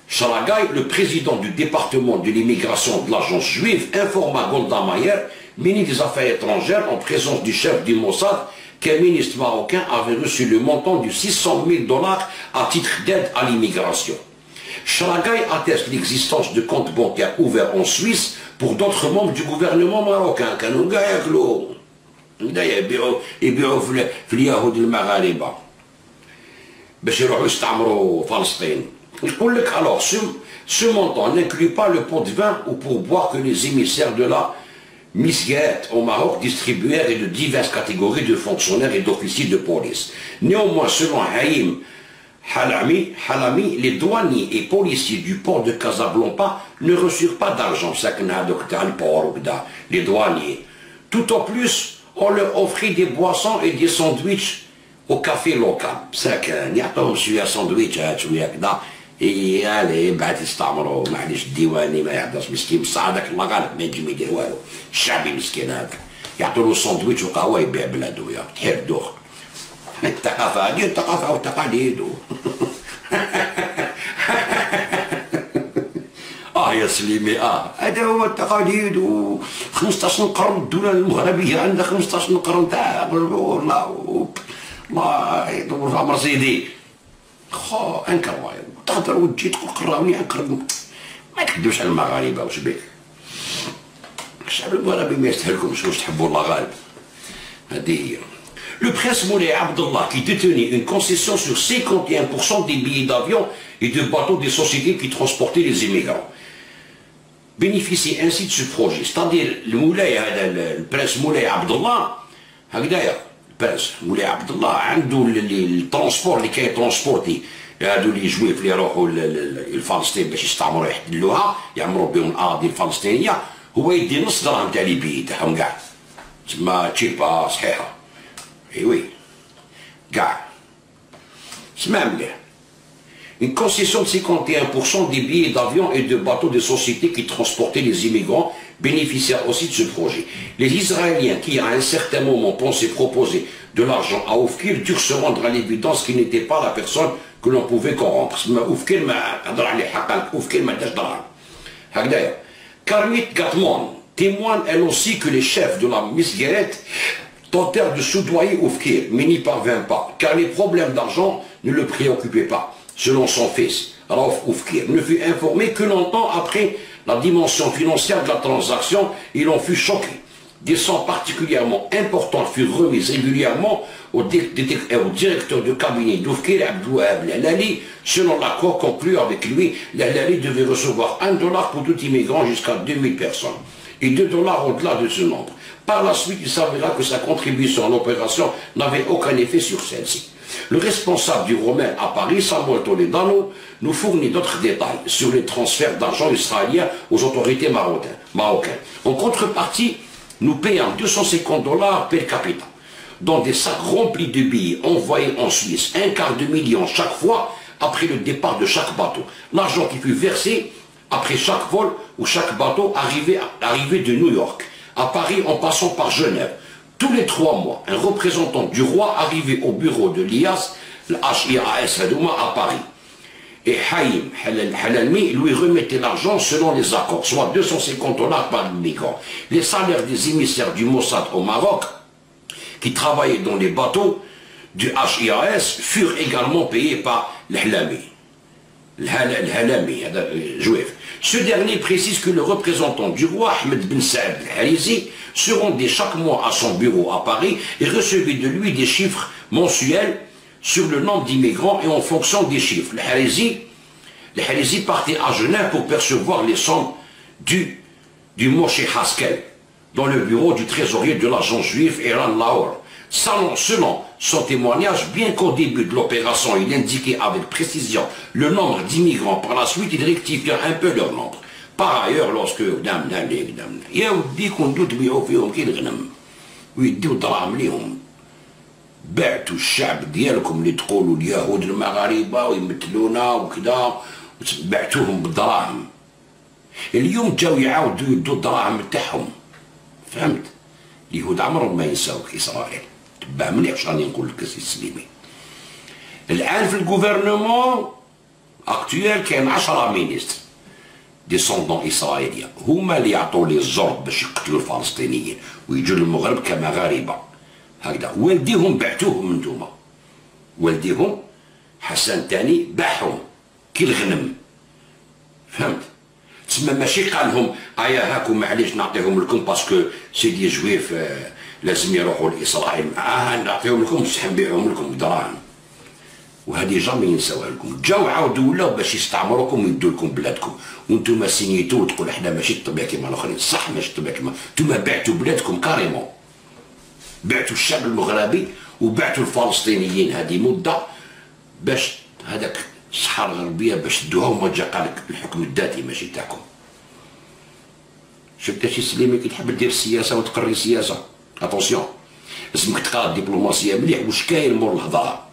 Sharagay, le président du département de l'immigration de l'agence juive, informa Golda Meir, ministre des Affaires étrangères, en présence du chef du Mossad, qu'un ministre marocain avait reçu le montant de 600 000 dollars à titre d'aide à l'immigration. Sharagay atteste l'existence de comptes bancaires ouverts en Suisse pour d'autres membres du gouvernement marocain. Alors, ce montant n'inclut pas le pot de vin ou pourboire que les émissaires de la Misguet au Maroc distribuèrent et de diverses catégories de fonctionnaires et d'officiers de police. Néanmoins, selon Haïm Halami, les douaniers et policiers du port de Casablanca ne reçurent pas d'argent, les douaniers. Tout au plus, on leur offrit des boissons et des sandwichs au café local. allez بعد يستعمروا معليش الديواني ما يعطيش مسكين بصح هذاك الله غالب ما ينجم يدير والو الشعبي مسكين هذاك يعطوا له ساندويتش وقهوه يبيع بلادو يا تحير الدوخ الثقافه هذه الثقافه والتقاليد يا سليمي هذا هو التقاليد و 15 قرن الدوله المغربيه عندها 15 قرن تاع الله يطول في عمر سيدي انكر تهضر وتجي تقول قراوني انكر ما تكذبش على المغاربه واش بك الشعب المغربي ما يستاهلكمش واش تحبوا الله غالب هذه هي. Le prince Moulay Abdallah, qui détenait une concession sur 51% des billets d'avion et de bateaux des sociétés qui transportaient les immigrants, bénéficiait ainsi de ce projet. C'est-à-dire le prince Moulay Abdallah, le prince Moulay Abdallah, عنده الترانسبور اللي كيترانسبورتي هادو اللي يجوي اللي يروحوا لفلسطين باش يستعمروا يحتلوها يعمروا بهم الاراضي الفلسطينيه هو يدي نص درهم تاع لي بي تاعهم كاع تسمى تشيبا صحيحه ايوي كاع اسمع مليح Une concession de 51% des billets d'avion et de bateaux de sociétés qui transportaient les immigrants bénéficiaient aussi de ce projet. Les Israéliens qui, à un certain moment, pensaient proposer de l'argent à Oufkir, durent se rendre à l'évidence qu'il n'était pas la personne que l'on pouvait corrompre. Karmit Gatman témoigne elle aussi que les chefs de la Misgueret tentèrent de soudoyer Oufkir, mais n'y parvinrent pas, car les problèmes d'argent ne le préoccupaient pas. Selon son fils, Raouf Oufkir ne fut informé que longtemps après la dimension financière de la transaction, il en fut choqué. Des sommes particulièrement importantes furent remises régulièrement au directeur de cabinet d'Oufkir, Abdouhab Lahlali. Selon l'accord conclu avec lui, Lahlali devait recevoir $1 pour tout immigrant jusqu'à 2000 personnes et $2 au-delà de ce nombre. Par la suite, il s'avéra que sa contribution à l'opération n'avait aucun effet sur celle-ci. Le responsable du Romain à Paris, Samuel Toledano, nous fournit d'autres détails sur les transferts d'argent israéliens aux autorités marocaines. En contrepartie, nous payons $250 per capita, dans des sacs remplis de billets envoyés en Suisse, $250 000 chaque fois après le départ de chaque bateau. L'argent qui fut versé après chaque vol ou chaque bateau arrivé de New York à Paris en passant par Genève. Tous les 3 mois, un représentant du roi arrivait au bureau de l'IAS, le HIAS à Paris. Et Haïm Halalmi lui remettait l'argent selon les accords, soit $250 par migrant. Les salaires des émissaires du Mossad au Maroc, qui travaillaient dans les bateaux du HIAS, furent également payés par l'Halami. Jouef. Ce dernier précise que le représentant du roi, Ahmed Ben Saad al-Harizi, se rendait chaque mois à son bureau à Paris et recevait de lui des chiffres mensuels sur le nombre d'immigrants et en fonction des chiffres. Le Harizi partait à Genève pour percevoir les sommes du Moshe Haskel dans le bureau du trésorier de l'agence juive Eran Laor. Selon son témoignage, bien qu'au début de l'opération, il indiquait avec précision le nombre d'immigrants, par la suite, il rectifia un peu leur nombre. Par ailleurs, lorsque بعتوا الشعب ديالكم اللي تقولوا اليهود المغاربه ويمثلونا وكذا بعتوهم بالدراهم اليوم جاو يعاودوا يدوا الدراهم تاعهم فهمت اليهود عمرهم ما ينساوك اسرائيل تبع مليح واش راني نقول لك السي سليمي الان في الجوفرنمون اكتويل كاين 10 مينيستر ديسوندون اسرائيليين هما اللي يعطوا لي الزرب باش يقتلوا الفلسطينيين ويجوا للمغرب كمغاربه هكذا. والديهم بعتوهم انتوما والديهم حسن تاني باعهم كي الغنم فهمت تسمى ماشي قال لهم ايا هاكم معليش نعطيهم لكم باسكو سيدي جويف لازم يروحوا لاسرائيل نعطيهم لكم بصح نبيعهم لكم بدراهم وهذه جامي ينساوها لكم. جاو عاودوا ولاو باش يستعمروكم ويدوا لكم بلادكم وانتم سينيتو وتقول احنا ماشي الطبيعه كيما الاخرين. صح ماشي الطبيعه كيما انتم بعتوا بلادكم كاريمون بعتوا الشعب المغربي وبعتوا الفلسطينيين هذه مده باش هذاك الصحراء الغربيه باش دوها وما جا قال لك الحكم الذاتي ماشي تاعكم. شفت شي سليمي كي تحب دير السياسه وتقري السياسه اتونسيون لازمك تقرا الدبلوماسيه مليح واش كاين مور الهضره.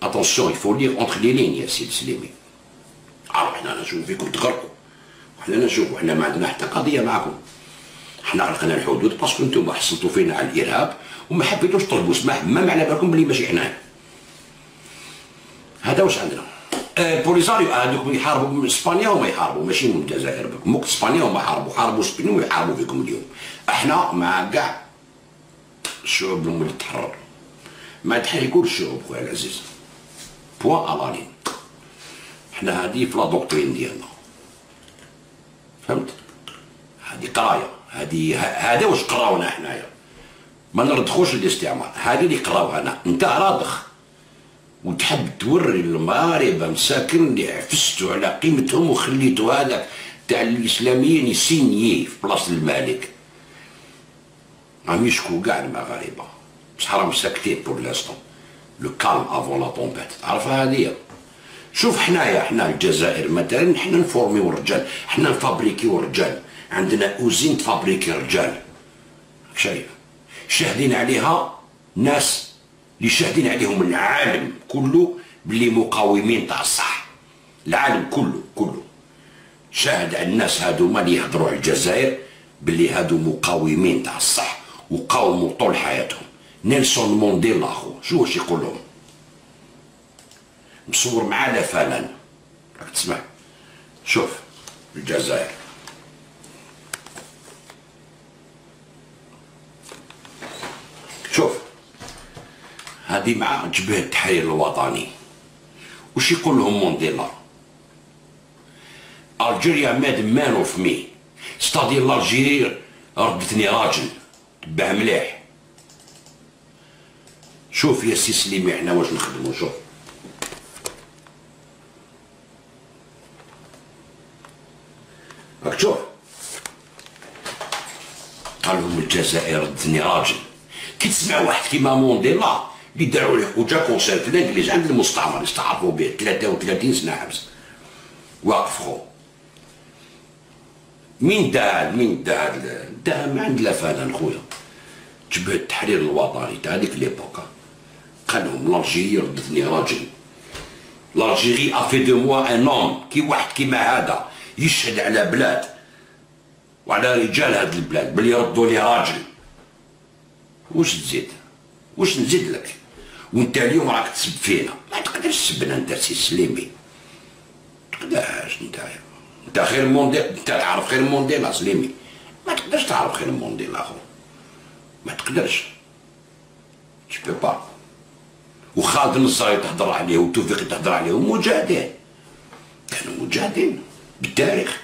اتونسيون يفو ليغ اونتر لي لين يا سيدي سليمي. عرف حنا نشوفوا فيكم تغرقوا وحنا نشوفوا حنا ما عندنا حتى قضيه معكم. حنا غلقنا الحدود باسكو نتوما حصلتوا فينا على الارهاب وما حبيتوش تطلبوا سماح ما معنى بالكم بلي ماشي حنا. هذا واش عندنا. بوليزاريو هذوك يحاربوا من اسبانيا وما يحاربوا ماشي من الجزائر بكم موك اسبانيا وما حاربوا اسبانيا ويحاربوا فيكم اليوم. احنا مع كاع الشعوب اللي تحرر ما تحرر كل الشعوب خويا العزيز بوان الانين. احنا هذه في لا دوكترين ديالنا فهمت. هذه قرايه هذا واش قراونا حنايا ما نرضخوش الاستعمار. هذه اللي قراوها انا انت راضخ وتحب توري المغاربه مساكن اللي عفستوا على قيمتهم وخليتوا هذاك تاع الاسلاميين يسينيي في بلاصه الملك. راهم يشكوا كاع المغاربه بصح راهم ساكتين بور لاستون لو كالم افون لا طومبيت. تعرفها هذه. شوف حنا الجزائر مثلا حنا نفورميو الرجال حنا نفابريكيو الرجال عندنا اوزين تفابريكي رجال شايف شاهدين عليها ناس اللي شاهدين عليهم العالم كله باللي مقاومين تاع الصح. العالم كله شاهد على الناس هادوما اللي يهضروا على الجزائر باللي هادو مقاومين تاع الصح وقاوموا طول حياتهم. نيلسون مونديلا اخو شو واش يقول لهم؟ مصور معاه لا فلان، راك تسمع؟ شوف الجزائر شوف هذه مع جبهة التحرير الوطني. وش يقول لهم مونديلا؟ الجيريا ماد مان اوف مي، ستادير الجيري ردتني راجل تباه مليح. شوف يا سي سليمي احنا واش نخدمو. شوف راك تشوف قال لهم الجزائر ردتني راجل. كي تسمع واحد كيما مونديلا اللي داروا ليه وجا كونسير في الانجليز عند المستعمر استعرفوا به 33 سنه حبس واقف خو. مين داه ما عند لا فلان خويا. جبهة التحرير الوطني تاع هذيك ليبوكا قال لهم الجيري ردتني راجل. الجيري افي دو موا ان اوم. كي واحد كيما هذا يشهد على بلاد وعلى رجال هاد البلاد بلي يردوا لي راجل، واش تزيد؟ واش نزيد لك؟ وانت اليوم راك تسب فينا. ما تقدرش تسبنا انت سي سليمي، ما تقدرش. انت خير مونديل، انت تعرف خير مونديلا سليمي. ما تقدرش تعرف خير مونديلا اخو، ما تقدرش. تي بو با. وخالد النصاري تهضر عليه وتوفيق تهضر عليهم مجاهدين، كانوا مجاهدين بالتاريخ.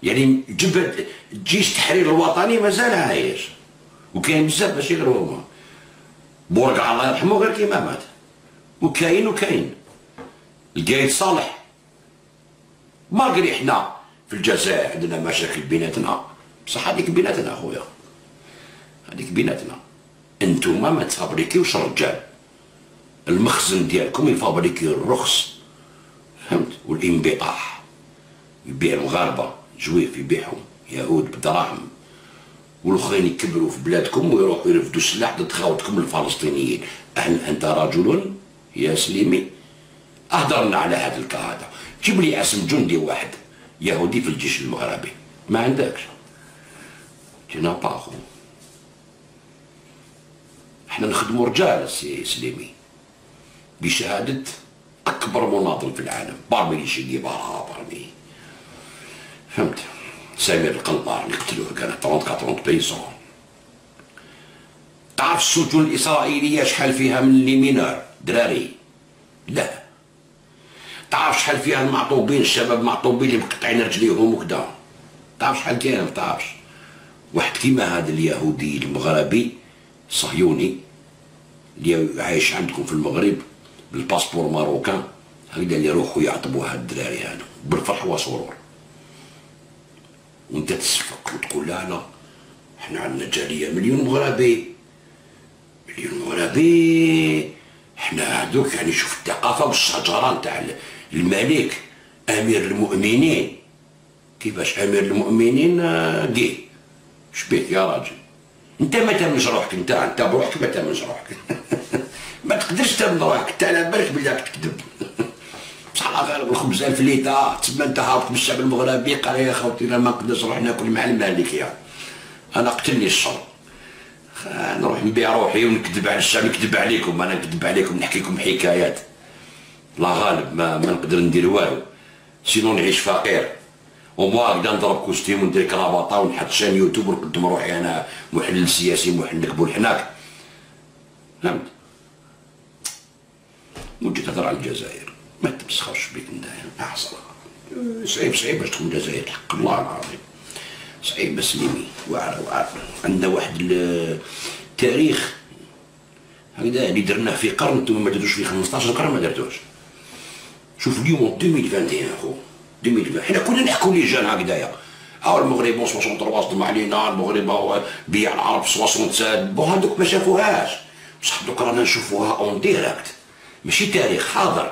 يعني جبهة الجيش التحرير الوطني مازال عايش وكاين بزاف ماشي غير هما. بورقع الله يرحمه غير كيما مات، وكاين القايد صالح. مالغري حنا في الجزائر عندنا مشاكل بيناتنا، بصح هذيك بيناتنا خويا، هذيك بيناتنا. انتوما ما تفابريكيوش الرجال، المخزن ديالكم يفابريكي الرخص، فهمت؟ والانبطاح يبيع المغاربه جويف يبيعهم يهود بدراهم، والاخرين يكبروا في بلادكم ويروحوا يرفدوا السلاح ضد خاوتكم الفلسطينيين. هل انت رجل يا سليمي؟ اهدرنا على هذا الكا هذا. جيب لي اسم جندي واحد يهودي في الجيش المغربي، ما عندكش. تينا باخو. احنا نخدموا رجال سي سليمي بشهادة اكبر مناضل في العالم، بارمي شي جيبارا بارمي، فهمت؟ سمير القنطار اللي قتلوه كان 34 بيسون. تعرف السجون الاسرائيليه شحال فيها من لي مينور دراري؟ لا. تعرف شحال فيها المعطوبين، الشباب معطوبين اللي مقطعين رجليهم وكذا؟ تعرف شحال كاين؟ ما تعرفش. واحد كيما هذا اليهودي المغربي الصهيوني اللي عايش عندكم في المغرب بالباسبور ماروكان، هكذا اللي يروحوا يعطبوا هاد الدراري هذا بالفرح والسرور، وانت تصفق وتقول لا احنا عندنا جاليه مليون مغربي، احنا هذوك. يعني شوف الثقافه والشجره نتاع الملك امير المؤمنين. كيفاش امير المؤمنين كي شبيك يا راجل؟ انت ما تامنش روحك، انت بروحك ما تامنش روحك. ما تقدرش تامن روحك، انت على بالك بلي راك تكذب. بصح غير الخبز الفليته تما انت هابط من الشعب المغربي قال يا خوتي انا ما نقدرش نروح ناكل مع المالكيه، انا قتلني الشر، نروح نبيع روحي ونكذب على الشعب، نكذب عليكم، انا نكذب عليكم نحكي لكم حكايات. لا غالب ما نقدر ندير والو، سينو نعيش فقير. وموا هكذا نضرب كوستيم وندير كرافطه ونحط شان يوتيوب ونقدم روحي انا محلل سياسي محنك بولحناك، فهمت؟ وجيت تهضر على الجزائر ما تمسخرش بيك نتايا احسن. صعيب باش تكون الجزائر حق الله العظيم، صعيب سليمي. واعر عندنا واحد التاريخ هكذا اللي درناه في قرن نتوما ما درتوش في 15 قرن، ما درتوش. شوف اليوم 2021 اخو 2020 حنا كنا نحكوا لي جان هكذايا، المغرب 63 صدم علينا، المغرب هو بيع العرب 67 بو هذوك ما شافوهاش، بصح دوك رانا نشوفوها اون ديريكت ماشي تاريخ حاضر.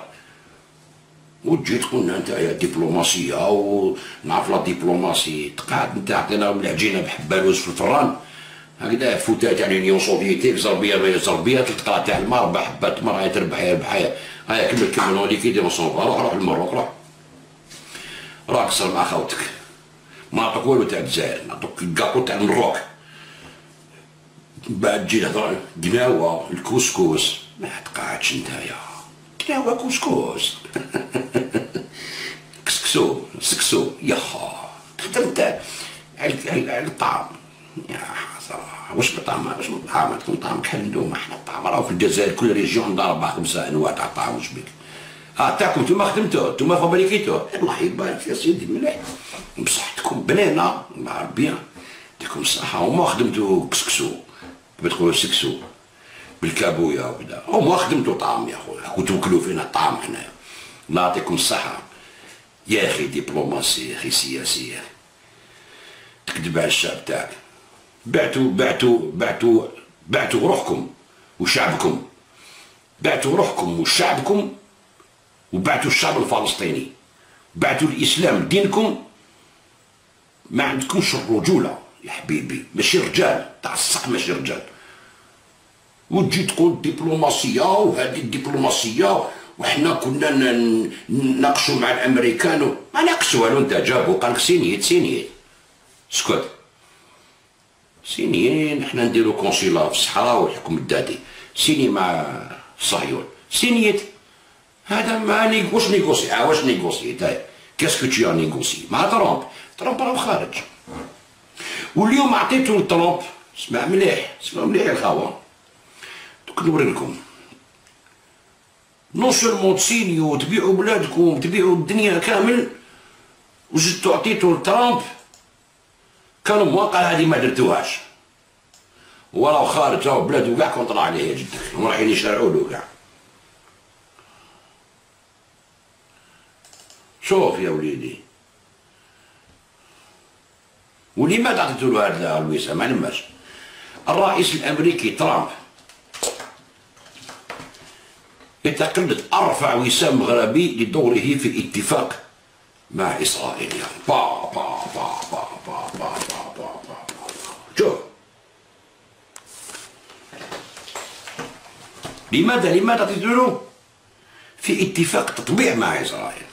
وجيت قلنا نتايا دبلوماسيه ونعرف لا دبلوماسي، تقعد نتا عطينا العجينه بحبه لوز في الفران هكذا فوتات تاع اليونيون سوفيتيك زربيه تلقى تاع الماء 4 حبات تمر تربح هيا كمل اون ليكيدي اون سون روح للمروك روح قصر مع خاوتك، ما نعطوك والو تاع الجزائر، نعطوك الكاكو تاع المروك. بعد تجي تهضر قناوة الكسكس، ما تقعدش نتايا قناوة كسكس كسكسو سكسو ياخا تهدر نتا على الطعام يا صراحة. واش بالطعام واش بالطعام تكون طعام كحل احنا الطعام راهو في الجزائر كل ريجيون عندها 4 5 انواع تاع الطعام. واش بك تاكم نتوما خدمتوه نتوما فابريكيتوه، الله يبارك يا سيدي مليح بصحتكم بنينه مع بيان يعطيكم الصحة. وما خدمتو كسكسو بتقول سكسو بالكابويا وكذا، وما خدمتو طعام يا خويا وتوكلوا فينا الطعام حنايا. الله يعطيكم الصحة يا اخي. دبلوماسي يا اخي، سياسية تكذب على الشعب تاعك. بعتوا روحكم وشعبكم، بعتوا روحكم وشعبكم، وبعتوا الشعب الفلسطيني، بعتوا الاسلام دينكم. ما عندكمش الرجوله يا حبيبي، ماشي رجال تاع الصح، ماشي رجال. وتجي تقول دبلوماسيه وهذه الدبلوماسيه وحنا كنا نناقشوا مع الامريكان. ما ناقشوا والو، انت جابوا قالك سينيت اسكت سينيين. حنا نديرو كونسيلا في الصحراء والحكم الذاتي، سيني مع صهيون سينيت. هذا ما واش نيغوسي واش نيغوسي تاع كاسكو تي نيغوسي مع ترامب راه خارج. واليوم عطيتو لترامب، اسمع مليح الخاوه دوك نوري لكم. نون سولمون تسينيو تبيعوا بلادكم تبيعوا الدنيا كامل، وزدتو عطيتو لترامب كانوا مواقع هذه ما درتوهاش، وراه خارج راهو بلادو كاع كونطرا عليه جدك، رايحين يشرعوا له كاع. شوف يا وليدي، ولماذا عطيتو له هذا الوسام؟ ما نماش. الرئيس الامريكي ترامب يتقلد ارفع وسام مغربي لدوره في الاتفاق مع اسرائيل. با با با با با با با با. شوف لماذا عطيتو له في اتفاق تطبيع مع اسرائيل؟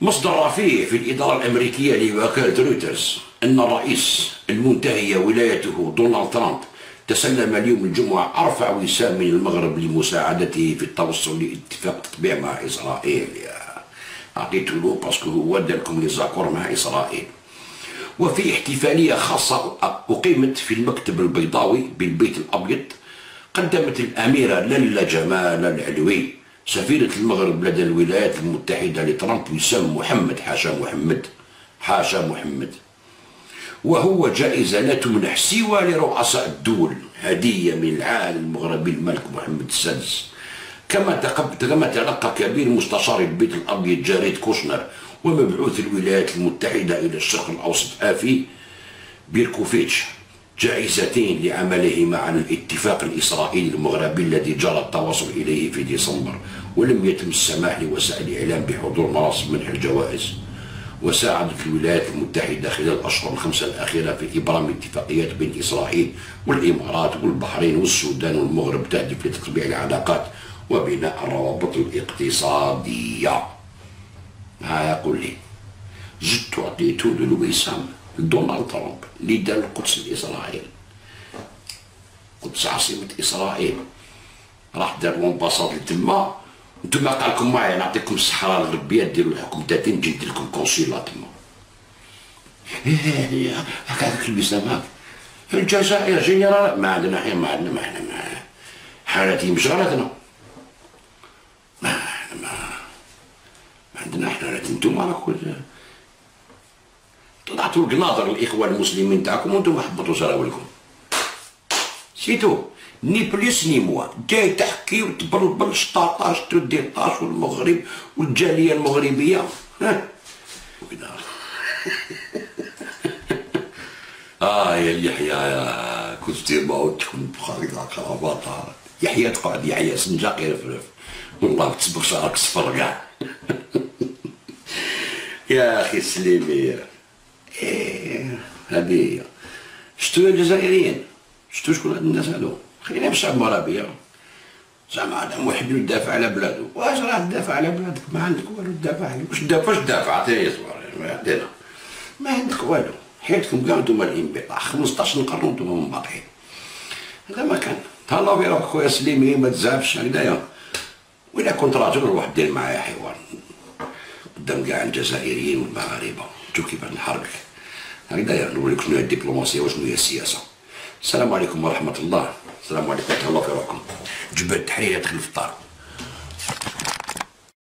مصدر رفيع في الإدارة الأمريكية لوكالة رويترز أن الرئيس المنتهي ولايته دونالد ترامب تسلم اليوم الجمعة أرفع وسام من المغرب لمساعدته في التوصل لاتفاق تطبيع مع إسرائيل. أعطيته له باسكو هو داركم لي زاكور مع إسرائيل. وفي احتفالية خاصة أقيمت في المكتب البيضاوي بالبيت الأبيض، قدمت الأميرة لالا جمال العلوي سفيرة المغرب لدى الولايات المتحدة لترامب وسام محمد، حاشا محمد، وهو جائزة لا تمنح سوى لرؤساء الدول، هدية من العالم المغربي الملك محمد السادس. كما تلقى كبير مستشار البيت الأبيض جاريد كوشنر ومبعوث الولايات المتحدة إلى الشرق الأوسط آفي بيركوفيتش جائزتين لعملهما على الاتفاق الإسرائيلي المغربي الذي جرى التوصل إليه في ديسمبر، ولم يتم السماح لوسائل الإعلام بحضور مراسم منح الجوائز. وساعدت الولايات المتحدة خلال الأشهر ال5 الأخيرة في إبرام اتفاقيات بين إسرائيل والإمارات والبحرين والسودان والمغرب تهدف لتطبيع العلاقات وبناء الروابط الاقتصادية. يقول لي زدت عطيتو للوسام دونالد ترامب اللي دار القدس لإسرائيل، القدس عاصمة إسرائيل، راح دار لومباساد لتما. نتوما قالكم معايا نعطيكم الصحراء الغربية ديروا الحكم ذاتي، نجي ندير لكم كونسيلا تما. هكاك الوسام هاك الجزائر جينيرال ما عندنا حين، ما عندنا حالتي مشغلتنا، ما عندنا حنا. نتوما راكم طلعتوا القناطر الاخوان المسلمين تاعكم وانتم حبطوا سراولكم سيتو، ني بليس ني موا. جاي تحكي وتبلبل 16 تدي 16 والمغرب والجاليه المغربيه وكذا. يا يحيى يا كنت موتكم بخارج كرافاطه. يحيى تقعد يحيى سنجاق يرفرف والله تصبغ شعرك صفر كاع. يا اخي سليمي هذه شتو الجزائريين، شتو شكون هاد الناس هادو؟ خلينا بالشعب المغربي. زعما هذا محب يدافع على بلادو. واش راه تدافع على بلادك؟ ما عندك والو تدافع عليه. واش تدافع؟ عطيني صبر ما عندنا، ما عندك والو. حياتكم كاع نتوما الانبطاح، 15 قرن وانتوما منبطحين. هذا ما كان. تهلاو في روحك خويا سليمي، ما تزعفش هكذايا. وإلا كنت راجل روح دير معايا حوار قدام كاع الجزائريين والمغاربه، نشوف كيفاش نحاربك هكذايا، نوريك شنو هي الدبلوماسيه وشنو هي السياسه. السلام عليكم ورحمه الله. السلام عليكم، تهلاو في روحكم. جبال التحرير يدخل في الدار.